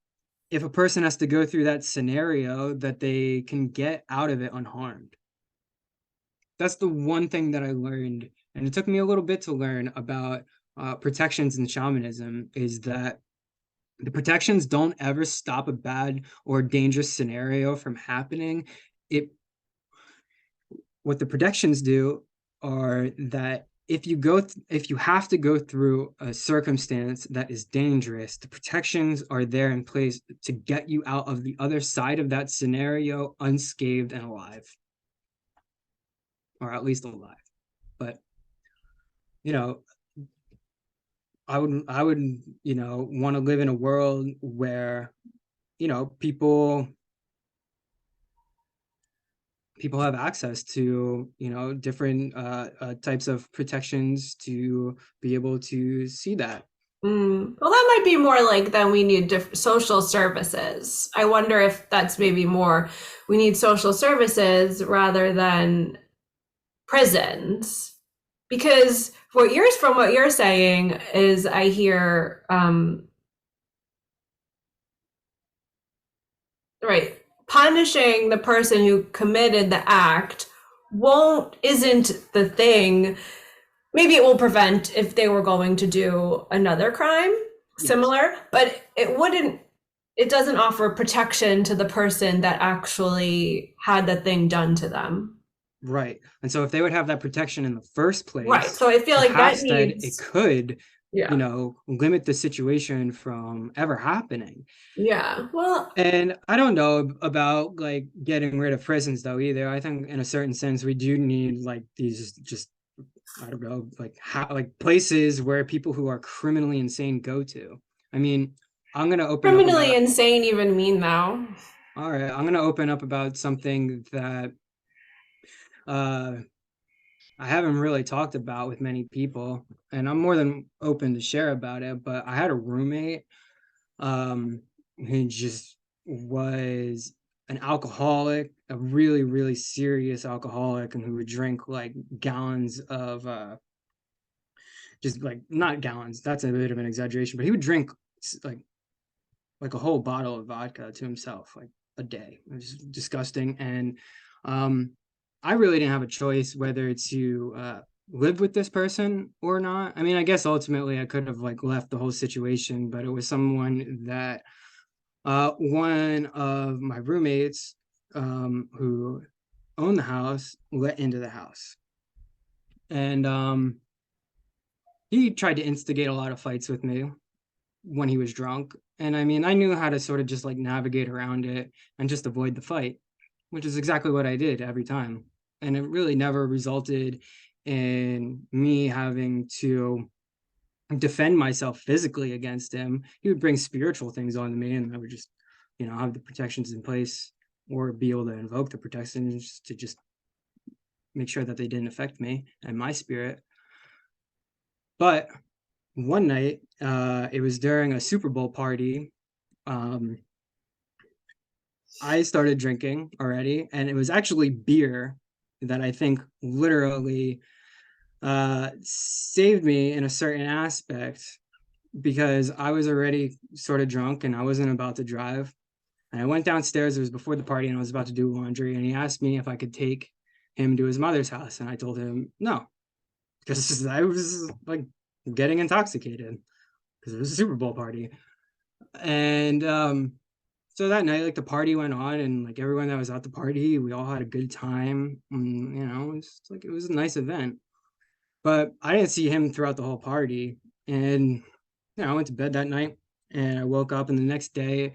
if a person has to go through that scenario, that they can get out of it unharmed. That's the one thing that I learned, and it took me a little bit to learn about protections in shamanism, is that the protections don't ever stop a bad or dangerous scenario from happening. It What the protections do are that if you have to go through a circumstance that is dangerous, the protections are there in place to get you out of the other side of that scenario unscathed and alive, or at least alive. But you know, I would want to live in a world where people have access to different types of protections to be able to see that. Mm. Well, that might be more like then we need social services. I wonder if that's maybe more we need social services rather than prisons. Because from what you're saying is I hear right, punishing the person who committed the act won't isn't the thing. Maybe it will prevent if they were going to do another crime Yes. similar, but it doesn't offer protection to the person that actually had the thing done to them. Right. And so if they would have that protection in the first Right. place, So I feel like that perhaps that it needs, could, yeah. limit the situation from ever happening. Yeah. Well, And I don't know about like getting rid of prisons though either. I think in a certain sense we do need like these just I don't know, like how like places where people who are criminally insane go to. I mean, I'm gonna open up criminally about insane even mean though? all right, I'm gonna open up about something that uh I haven't really talked about with many people, and I'm more than open to share about it, but I had a roommate um who just was an alcoholic, a really, really serious alcoholic, and who would drink like gallons of just like not gallons, that's a bit of an exaggeration, but he would drink like a whole bottle of vodka to himself like a day. It was disgusting. And um I really didn't have a choice whether to live with this person or not. I mean, I guess ultimately I could have like left the whole situation, but it was someone that one of my roommates who owned the house let into the house. And he tried to instigate a lot of fights with me when he was drunk. And I mean, I knew how to sort of just like navigate around it and just avoid the fight, which is exactly what I did every time. And it really never resulted in me having to defend myself physically against him. He would bring spiritual things onto me, and I would just, have the protections in place or be able to invoke the protections to just make sure that they didn't affect me and my spirit. But one night, it was during a Super Bowl party. Um, I started drinking already, and it was actually beer that I think literally saved me in a certain aspect because I was already sort of drunk and I wasn't about to drive. And I went downstairs, it was before the party, and I was about to do laundry. And he asked me if I could take him to his mother's house. And I told him no, because I was like getting intoxicated because it was a Super Bowl party. And so that night, like the party went on, and like everyone that was at the party, we all had a good time. And, it was a nice event. But I didn't see him throughout the whole party. And I went to bed that night, and I woke up, and the next day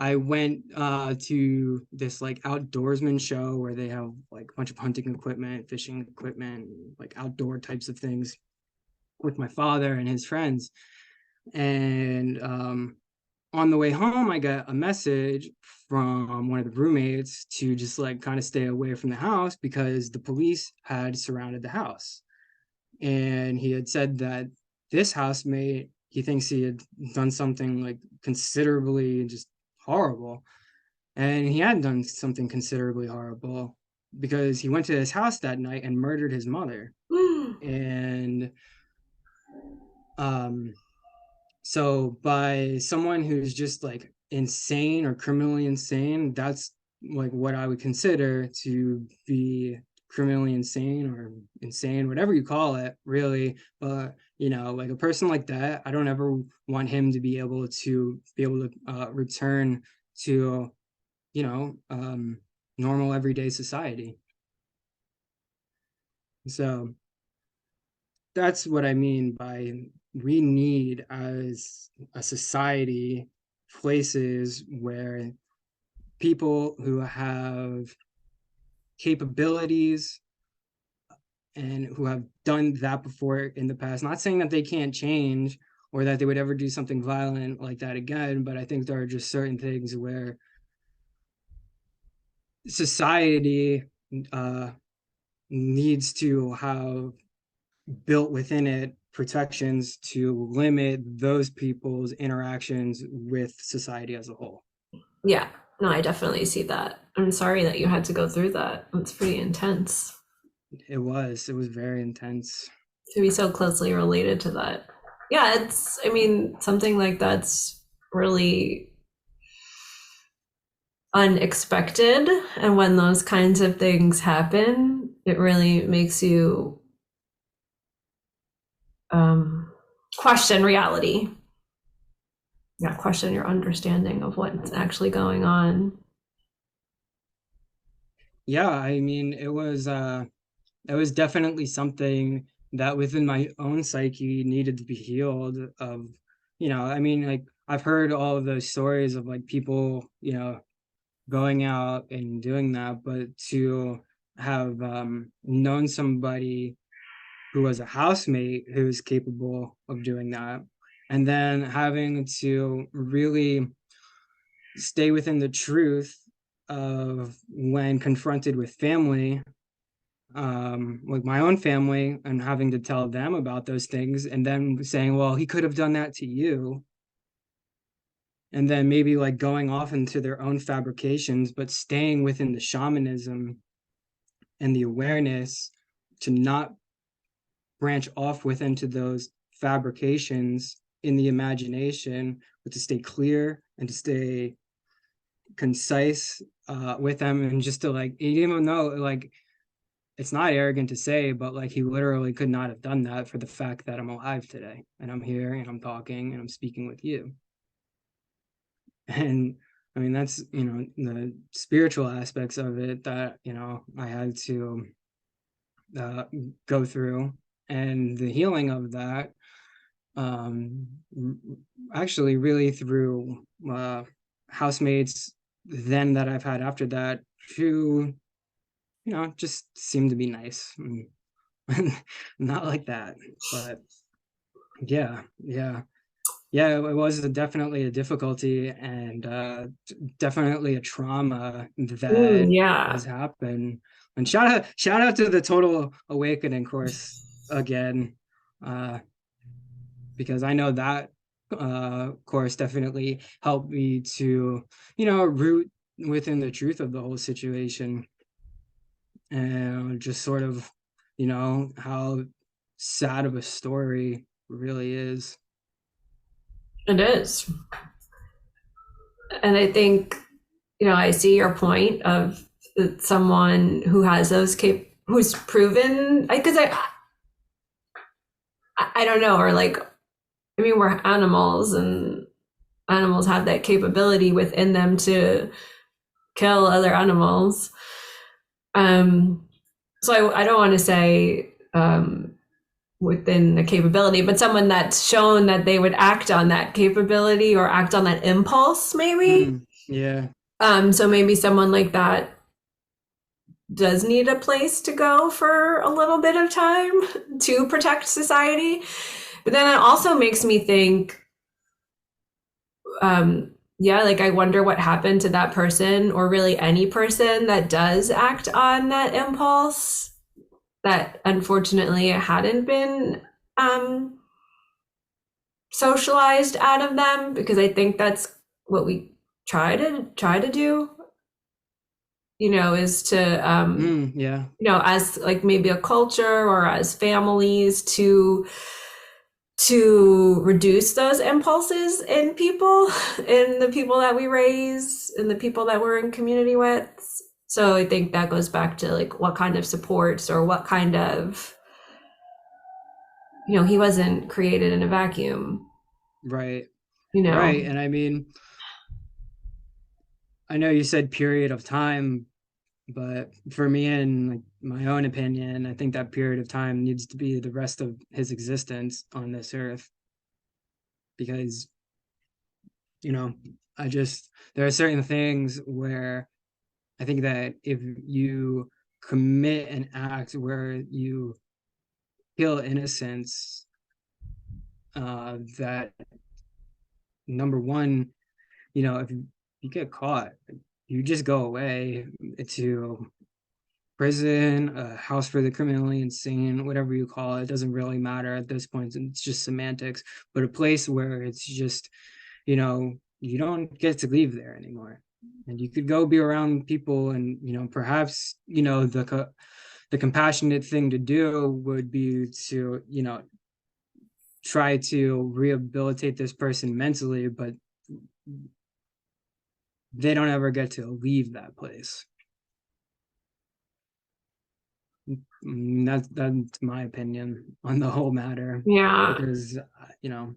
I went to this like outdoorsman show where they have like a bunch of hunting equipment, fishing equipment, like outdoor types of things with my father and his friends. And on the way home, I got a message from one of the roommates to just like kind of stay away from the house because the police had surrounded the house. And he had said that this housemate, he thinks he had done something like considerably just horrible. And he had done something considerably horrible because he went to his house that night and murdered his mother. And um so by someone who's just like insane or criminally insane, that's like what I would consider to be criminally insane or insane, whatever you call it, really. But like a person like that, I don't ever want him to be able to return to you know normal everyday society. So that's what I mean by we need as a society places where people who have capabilities and who have done that before in the past, not saying that they can't change or that they would ever do something violent like that again, but I think there are just certain things where society uh, needs to have built within it protections to limit those people's interactions with society as a whole. Yeah, no, I definitely see that. I'm sorry that you had to go through that. It's pretty intense It was very intense. to be so closely related to that. Yeah, something like that's really unexpected. And when those kinds of things happen, it really makes you um, question reality. Yeah, question your understanding of what's actually going on. Yeah, I mean, it was definitely something that within my own psyche needed to be healed of, I mean, like I've heard all of those stories of like people, going out and doing that, but to have known somebody who was a housemate who was capable of doing that, and then having to really stay within the truth of when confronted with family, like my own family, and having to tell them about those things, and then saying, well, he could have done that to you, and then maybe like going off into their own fabrications, but staying within the shamanism and the awareness to not branch off within to those fabrications in the imagination, but to stay clear and to stay concise with them, and just to like, even though like it's not arrogant to say, but like he literally could not have done that for the fact that I'm alive today and I'm here and I'm talking and I'm speaking with you. And I mean, that's, the spiritual aspects of it that, I had to uh, go through, and the healing of that, um, actually really through housemates then that I've had after that, who, just seem to be nice. Not like that, but yeah, yeah. Yeah, it was definitely a difficulty, and definitely a trauma that Yeah, has happened. And shout out to the Total Awakening course again, uh, because I know that course definitely helped me to, root within the truth of the whole situation, and just sort of, how sad of a story really is. it is. And I think, I see your point of someone who has those who's proven, because I don't know, or like, I mean, we're animals, and animals have that capability within them to kill other animals. Um, so I don't want to say within the capability, but someone that's shown that they would act on that capability or act on that impulse, maybe. Yeah. So maybe someone like that does need a place to go for a little bit of time to protect society. But then it also makes me think, yeah, like I wonder what happened to that person, or really any person that does act on that impulse, that unfortunately it hadn't been um, socialized out of them, because I think that's what we try to do, is to Yeah. as like maybe a culture or as families to reduce those impulses in people, in the people that we raise, in the people that we're in community with. So I think that goes back to like what kind of supports, or what kind of, he wasn't created in a vacuum, Right. you know. Right. And I mean, I know you said period of time, but for me, in like my own opinion, I think that period of time needs to be the rest of his existence on this earth, because, you know, there are certain things where I think that if you commit an act where you kill innocence, that number one, if you get caught, you just go away to prison, a house for the criminally insane, whatever you call it. It doesn't really matter at this point. It's just semantics, but a place where it's just, you don't get to leave there anymore. And you could go be around people, and, perhaps, the compassionate thing to do would be to, try to rehabilitate this person mentally, but they don't ever get to leave that place. That's my opinion on the whole matter, Yeah. because you know,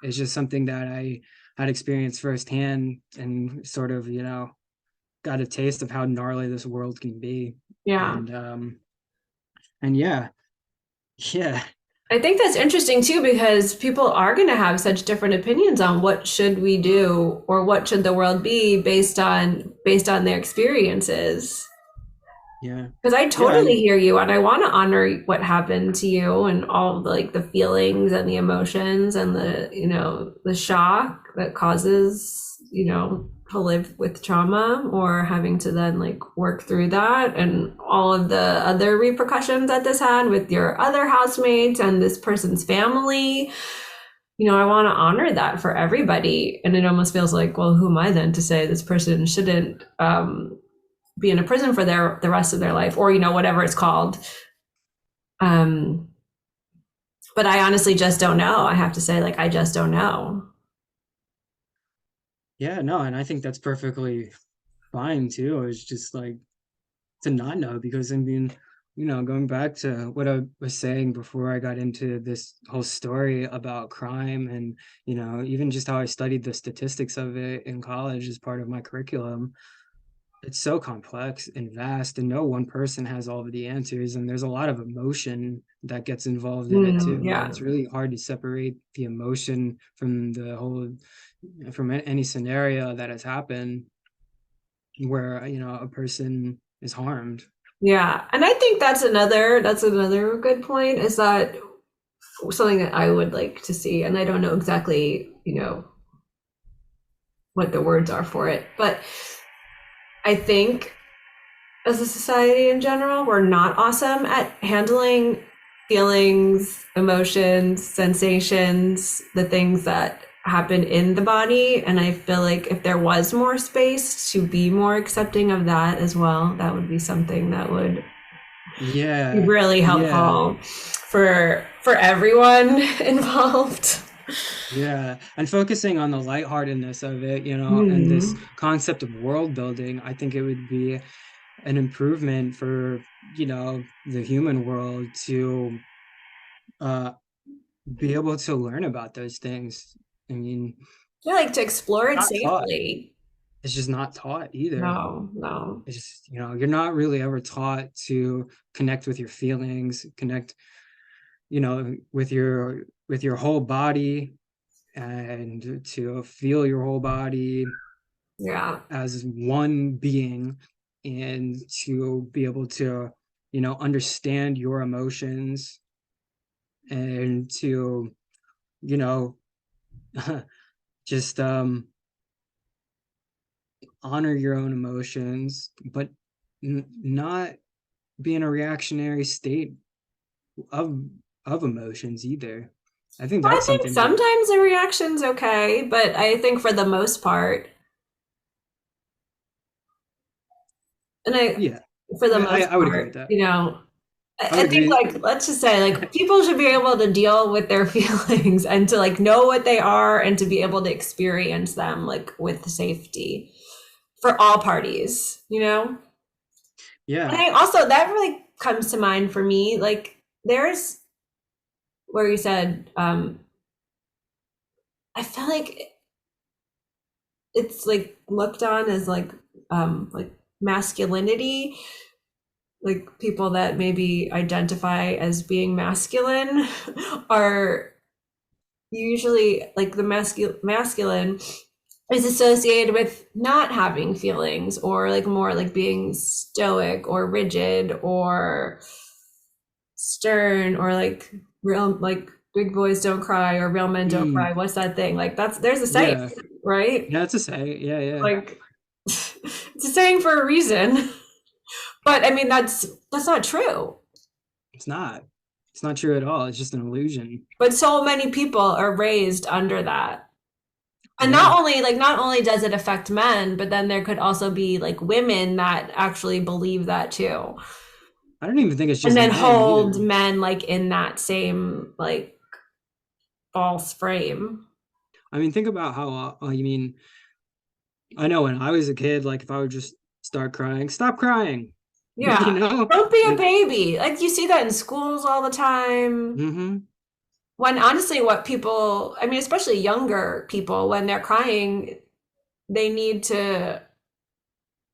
it's just something that I had experienced firsthand, and sort of, got a taste of how gnarly this world can be. Yeah. And yeah, yeah, I think that's interesting too because people are going to have such different opinions on what should we do or what should the world be based on their experiences. yeah, Because I yeah, totally hear you and I want to honor what happened to you and all of the feelings and the emotions and the shock that causes, to live with trauma or having to then work through that and all of the other repercussions that this had with your other housemates and this person's family. I want to honor that for everybody. And it almost feels like, well, who am I then to say this person shouldn't be in a prison for the rest of their life, or whatever it's called. um but I honestly just don't know. I have to say, I just don't know. yeah. No, and I think that's perfectly fine too. It's just like to not know, because I mean, going back to what I was saying before I got into this whole story about crime, and even just how I studied the statistics of it in college as part of my curriculum. It's so complex and vast, and no one person has all of the answers, and there's a lot of emotion that gets involved in it too, and Yeah. it's really hard to separate the emotion from the whole, from any scenario that has happened where a person is harmed. Yeah, and I think that's another good point, is that something that I would like to see, and I don't know exactly what the words are for it, but I think as a society in general, we're not awesome at handling feelings, emotions, sensations, the things that happen in the body. And I feel like if there was more space to be more accepting of that as well, that would be something that would be Yeah, really yeah, helpful for everyone involved. yeah. And focusing on the lightheartedness of it, and this Hmm. concept of world building, I think it would be an improvement for, the human world to uh be able to learn about those things. I mean, I like to explore it not taught. safely. It's just not taught either. No, no. It's just, you're not really ever taught to connect with your feelings, connect, with your whole body, and to feel your whole body Yeah. as one being, and to be able to, understand your emotions, and to, you know, just honor your own emotions, but not be in a reactionary state of emotions either. I think I that's think something that, sometimes the reaction's okay, but I think for the most part, and I, yeah, for the I most would agree with part, that. I would I think agree. let's just say people should be able to deal with their feelings and to know what they are and to be able to experience them with safety for all parties. And Yeah. I also, that really comes to mind for me, there's where you said, I feel like it's looked on as like masculinity, like people that maybe identify as being masculine are usually like the masculine is associated with not having feelings or more like being stoic or rigid or stern or real big boys don't cry or real men don't cry. Mm, What's that thing? There's a saying, yeah. right? Yeah, that's a say. Yeah, yeah. Like it's a saying for a reason. But I mean that's not true. It's not. It's not true at all. It's just an illusion. But so many people are raised under that. And Yeah. not only does it affect men, but then there could also be women that actually believe that too. I don't even think it's And just then men hold either. men in that same false frame. I mean, think about how, I mean, I know when I was a kid, like if I would just start crying, stop crying, Yeah. Don't be a like, baby. Like you see that in schools all the time. mm-hmm, When honestly, what people, I mean, especially younger people, when they're crying, they need to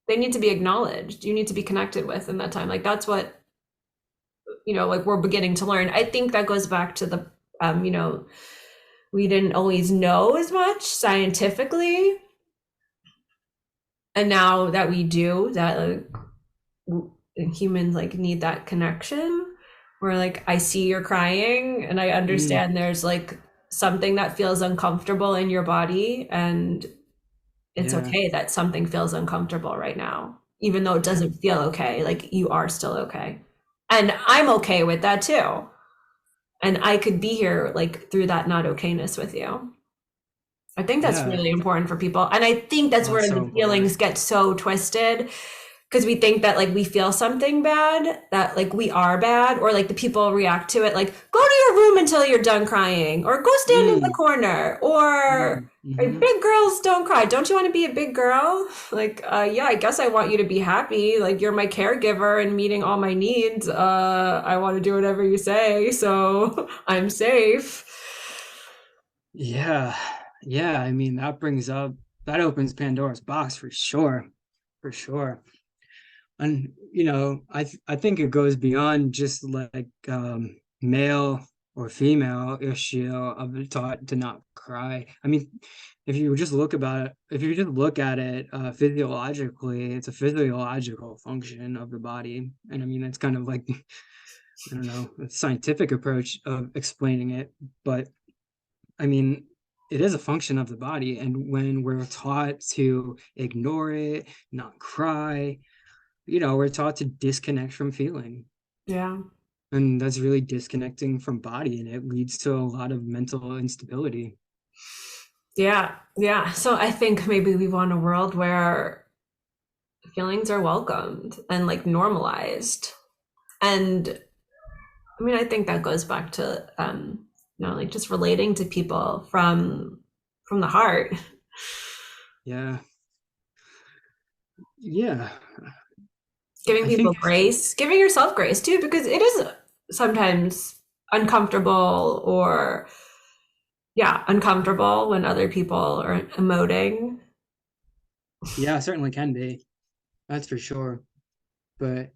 they need to be acknowledged. You need to be connected with in that time. Like that's what, like we're beginning to learn. I think that goes back to the we didn't always know as much scientifically. And now that we do, that humans like need that connection where like I see you're crying and I mm, understand there's like something that feels uncomfortable in your body, and it's yeah, okay that something feels uncomfortable right now, even though it yeah, doesn't feel okay. Like you are still okay. And I'm okay with that too. And I could be here like through that not okayness with you. I think that's yeah. really important for people. And I think that's Oh, where it's so the important. feelings get so twisted because we think that like we feel something bad, that like we are bad, or like the people react to it like, go to your room until you're done crying, or go stand in the Mm, corner, or mm, mm-hmm. big girls don't cry. Don't you want to be a big girl? Like, yeah, I guess I want you to be happy. Like, you're my caregiver and meeting all my needs. I want to do whatever you say, so I'm safe. Yeah, yeah. I mean, that opens Pandora's box for sure. And I think it goes beyond just like male or female issue of taught to not cry. I mean, if you just look at it physiologically, it's a physiological function of the body. And I mean, that's kind of like I don't know, a scientific approach of explaining it, but I mean, it is a function of the body. And when we're taught to ignore it, not cry, we're taught to disconnect from feeling. Yeah. And that's really disconnecting from body, and it leads to a lot of mental instability. Yeah. Yeah. So I think maybe we want a world where feelings are welcomed and like normalized. And I mean, I think that goes back to like just relating to people from the heart, Yeah. Yeah. giving I people think, grace, giving yourself grace too, because it is sometimes uncomfortable or yeah, uncomfortable when other people are emoting. yeah, it certainly can be. That's for sure. But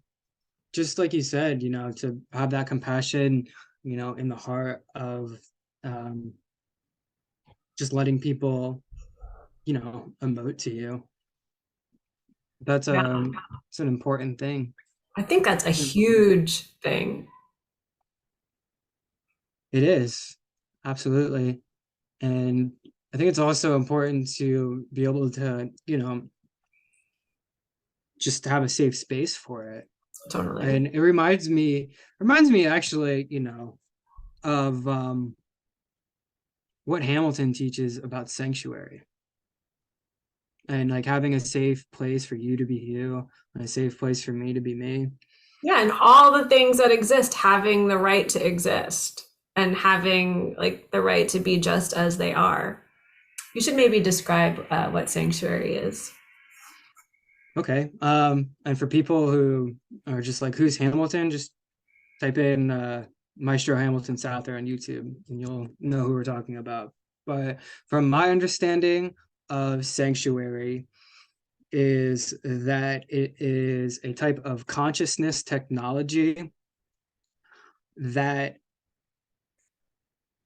just like you said, to have that compassion, in the heart of um, just letting people, emote to you. That's Yeah. it's an important thing. I think that's a It's important. huge thing. It is. Absolutely. And I think it's also important to be able to, just have a safe space for it. Totally. And it reminds me actually, of what Hamilton teaches about sanctuary and like having a safe place for you to be you and a safe place for me to be me. Yeah, and all the things that exist having the right to exist and having like the right to be just as they are. You should maybe describe what sanctuary is. Okay. And for people who are just like, who's Hamilton? Just type in Maestro Hamilton Souther on YouTube and you'll know who we're talking about. But from my understanding of sanctuary, is that it is a type of consciousness technology that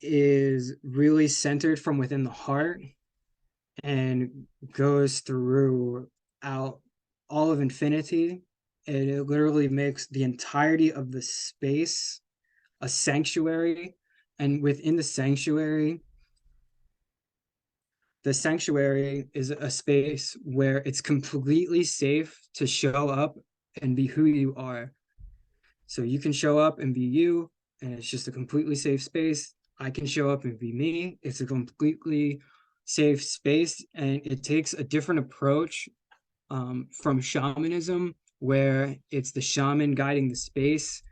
is really centered from within the heart and goes throughout all of infinity. And it literally makes the entirety of the space a sanctuary. And within the sanctuary is a space where it's completely safe to show up and be who you are. So you can show up and be you, and it's just a completely safe space. I can show up and be me. It's a completely safe space, and it takes a different approach from shamanism, where it's the shaman guiding the space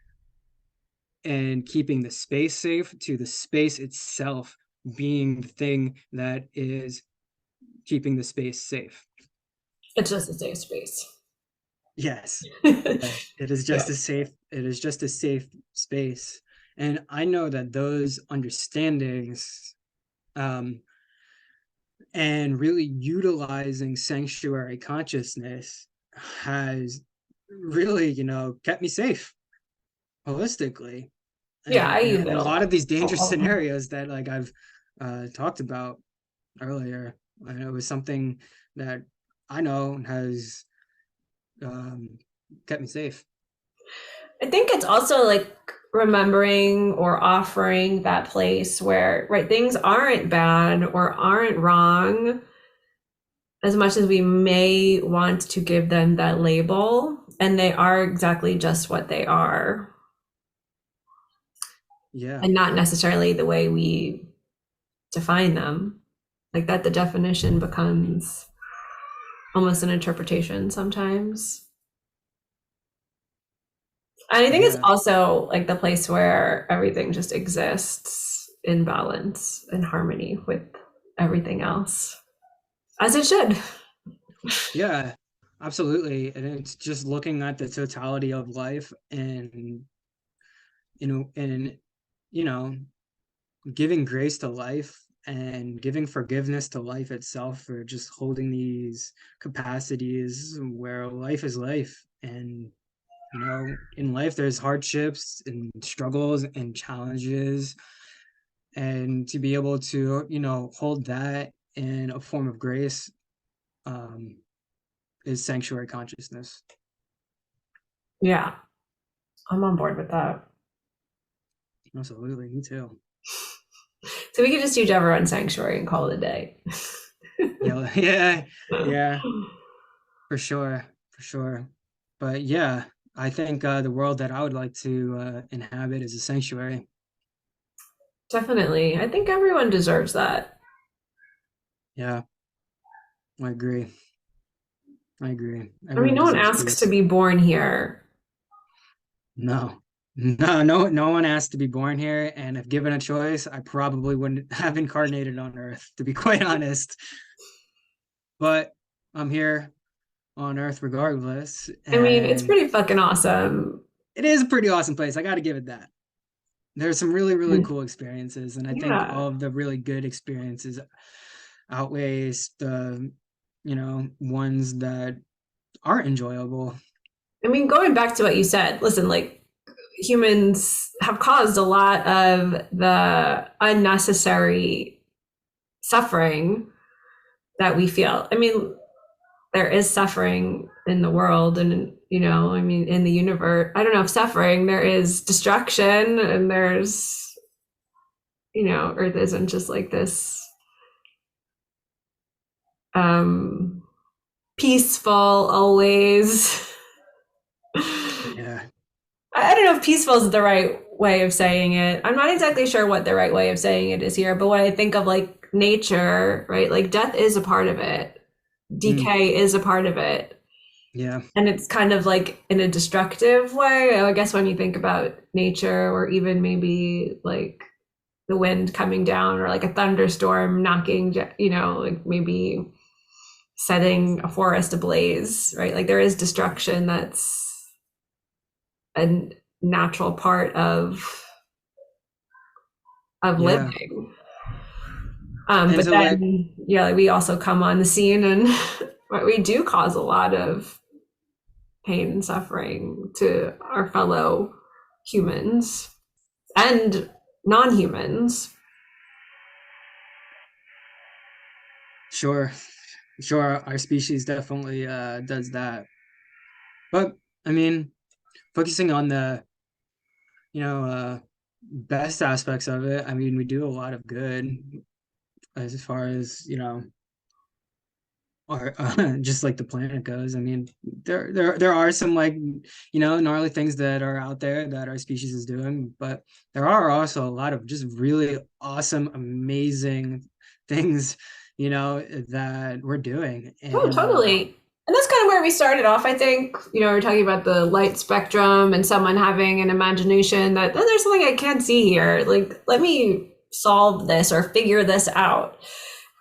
and keeping the space safe, to the space itself being the thing that is keeping the space safe. It's just a safe space. Yes. Yeah, Yeah. it is just a safe space. And I know that those understandings, um, and really utilizing sanctuary consciousness has really, kept me safe holistically. Yeah, I use And it a a lot lot. of these dangerous scenarios that like I've talked about earlier, and it was something that I know has um, kept me safe. I think it's also like remembering or offering that place where, right, things aren't bad or aren't wrong as much as we may want to give them that label, and they are exactly just what they are, Yeah, and not necessarily the way we define them. Like that, the definition becomes almost an interpretation sometimes. And I think it's yeah, also like the place where everything just exists in balance and harmony with everything else, as it should. yeah, absolutely. And it's just looking at the totality of life and and you know giving grace to life and giving forgiveness to life itself for just holding these capacities where life is life. And in life there's hardships and struggles and challenges, and to be able to hold that in a form of grace, um, is sanctuary consciousness. Yeah, I'm on board with that. Absolutely, me too. So we could just use everyone sanctuary and call it a day. Yeah, yeah, yeah, for sure, for sure. But yeah, I think the world that I would like to inhabit is a sanctuary. Definitely. I think everyone deserves that. Yeah, I agree. I agree. I mean, Everyone no one deserves asks to peace. be born here. No, no one asked to be born here. And if given a choice, I probably wouldn't have incarnated on Earth, to be quite honest. But I'm here on Earth regardless, I mean, it's and pretty fucking awesome. it is a pretty awesome place. I got to give it that. There's some really, really And cool experiences, and I think yeah, all of the really good experiences outweighs the, ones that aren't enjoyable. I mean, going back to what you said, listen, like humans have caused a lot of the unnecessary suffering that we feel. I mean, there is suffering in the world and, I mean, in the universe. I don't know if suffering, there is destruction and there's, Earth isn't just like this um peaceful always. Yeah, I don't know if peaceful is the right way of saying it. I'm not exactly sure what the right way of saying it is here, but when I think of like nature, right, like death is a part of it, mm, decay is a part of it. yeah, And it's kind of like in a destructive way. I guess when you think about nature, or even maybe like the wind coming down, or like a thunderstorm knocking, like maybe setting a forest ablaze, right? Like there is destruction that's a natural part of yeah. living. And But so, like, then, yeah, like we also come on the scene and we do cause a lot of pain and suffering to our fellow humans and non-humans. sure, sure, our species definitely does that. But I mean, focusing on the best aspects of it, I mean, we do a lot of good as far as or just like the planet goes. I mean, there are some like gnarly things that are out there that our species is doing, but there are also a lot of just really awesome, amazing things that we're doing. Oh, And totally. And that's kind of where we started off. I think, we're talking about the light spectrum and someone having an imagination that, oh, there's something I can't see here. Like, let me solve this or figure this out.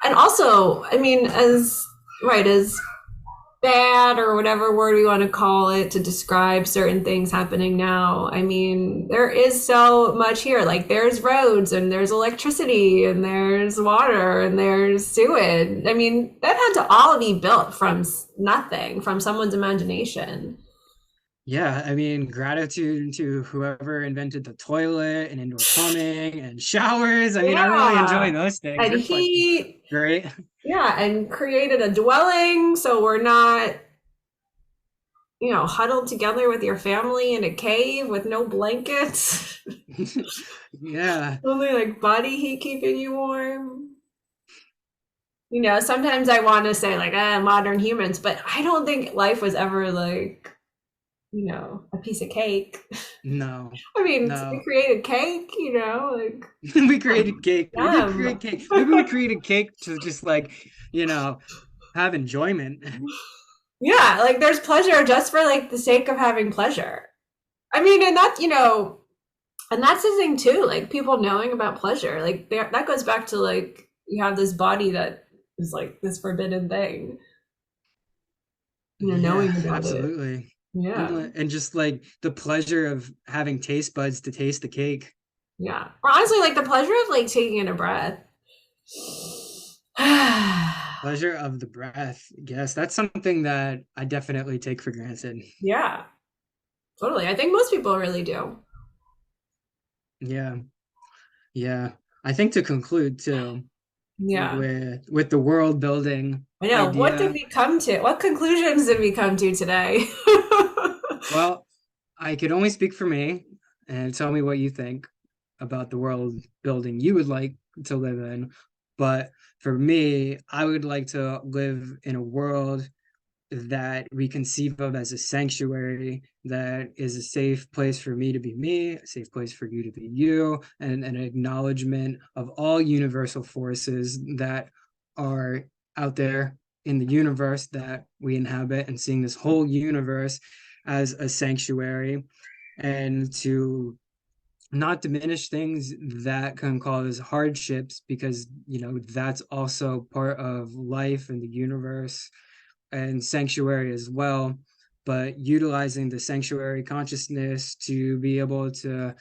And also, I mean, as right, as bad or whatever word we want to call it to describe certain things happening now. I mean, there is so much here. Like there's roads and there's electricity and there's water and there's sewage. I mean, that had to all be built from nothing, from someone's imagination. Yeah, I mean, gratitude to whoever invented the toilet and indoor plumbing and showers. I mean, I really enjoy Yeah. those things. And They're quite he, great. yeah, and created a dwelling so we're not, huddled together with your family in a cave with no blankets. Yeah. Only like body heat keeping you warm. Sometimes I want to say like, modern humans, but I don't think life was ever like, a piece of cake. No, I mean, we no. created cake, like, We created cake. We did damn. create cake. Maybe we created cake to just like, you know, have enjoyment. Yeah, like there's pleasure just for like the sake of having pleasure. I mean, and that's the thing too, like people knowing about pleasure, like that goes back to like you have this body that is like this forbidden thing, Yeah, knowing about it. absolutely. Yeah. And just like the pleasure of having taste buds to taste the cake. Yeah. Or honestly, like the pleasure of like taking in a breath. Pleasure of the breath. Yes, that's something that I definitely take for granted. Yeah, totally. I think most people really do. Yeah, yeah. I think to conclude too, Yeah. with the world building I know. What did idea, we come to? What conclusions did we come to today? well, I could only speak for me and tell me what you think about the world building you would like to live in. But for me, I would like to live in a world that we conceive of as a sanctuary that is a safe place for me to be me, a safe place for you to be you, and an acknowledgement of all universal forces that are out there in the universe that we inhabit, and seeing this whole universe as a sanctuary, and to not diminish things that can cause hardships, because that's also part of life and the universe and sanctuary as well, but utilizing the sanctuary consciousness to be able to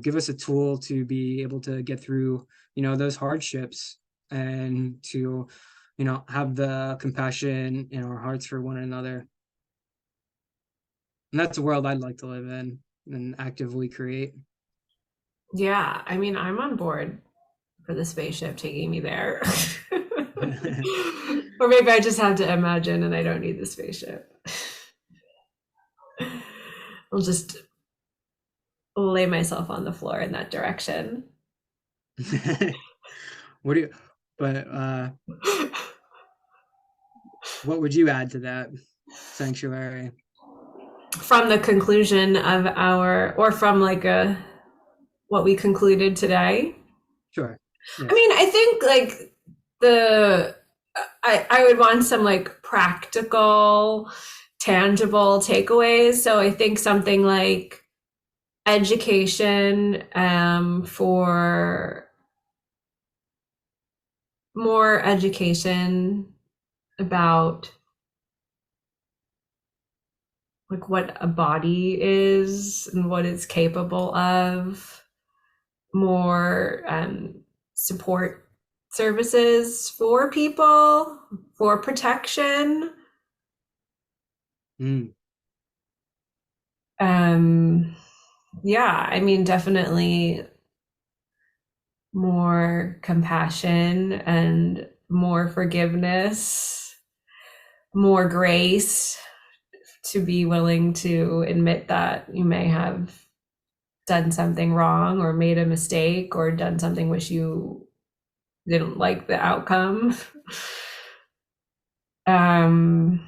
give us a tool to be able to get through those hardships, and to have the compassion in our hearts for one another. And that's a world I'd like to live in and actively create. Yeah, I mean, I'm on board for the spaceship taking me there. Or maybe I just have to imagine and I don't need the spaceship. I'll just lay myself on the floor in that direction. What do you but what would you add to that sanctuary? From the conclusion of or from like what we concluded today. Sure. I Yes. mean, I think like the I would want some like practical, tangible takeaways. So I think something like education for more education about like what a body is and what it's capable of, more support services for people for protection. Mm. um yeah, I mean, definitely more compassion and more forgiveness, more grace, to be willing to admit that you may have done something wrong or made a mistake or done something which you didn't like the outcome. um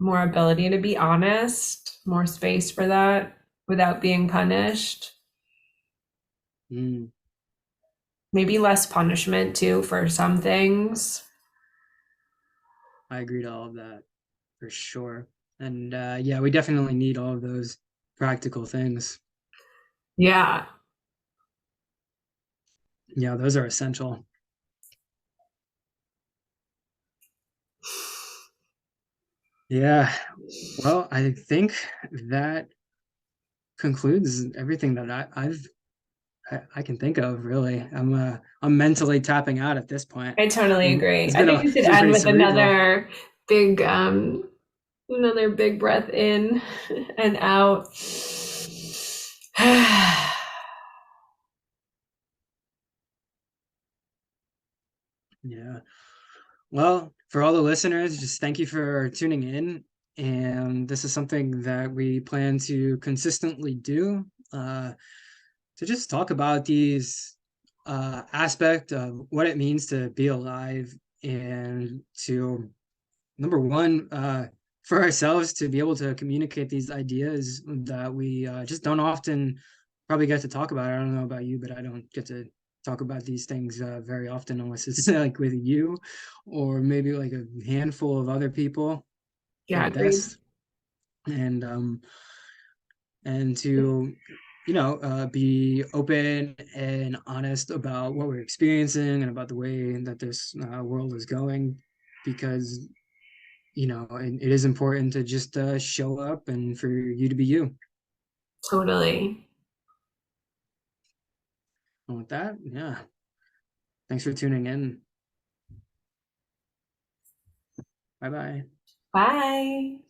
More ability to be honest, more space for that without being punished. Mm. Maybe less punishment too for some things. I agree to all of that for sure. And yeah, we definitely need all of those practical things. Yeah. Yeah, those are essential. Yeah. Well, I think that concludes everything that I can think of, really. I'm mentally tapping out at this point. I totally agree. It's I been think we should it's been end pretty with cerebral. big another big breath in and out. Yeah. Well, for all the listeners, just thank you for tuning in. And this is something that we plan to consistently do, to just talk about these aspect of what it means to be alive, and to, number one, for ourselves to be able to communicate these ideas that we just don't often probably get to talk about. I don't know about you, but I don't get to talk about these things very often, unless it's like with you or maybe like a handful of other people Yeah, at agreed. best. And to, be open and honest about what we're experiencing and about the way that this world is going, because it is important to just show up and for you to be you. Totally. And with that, yeah, thanks for tuning in. Bye bye. Bye.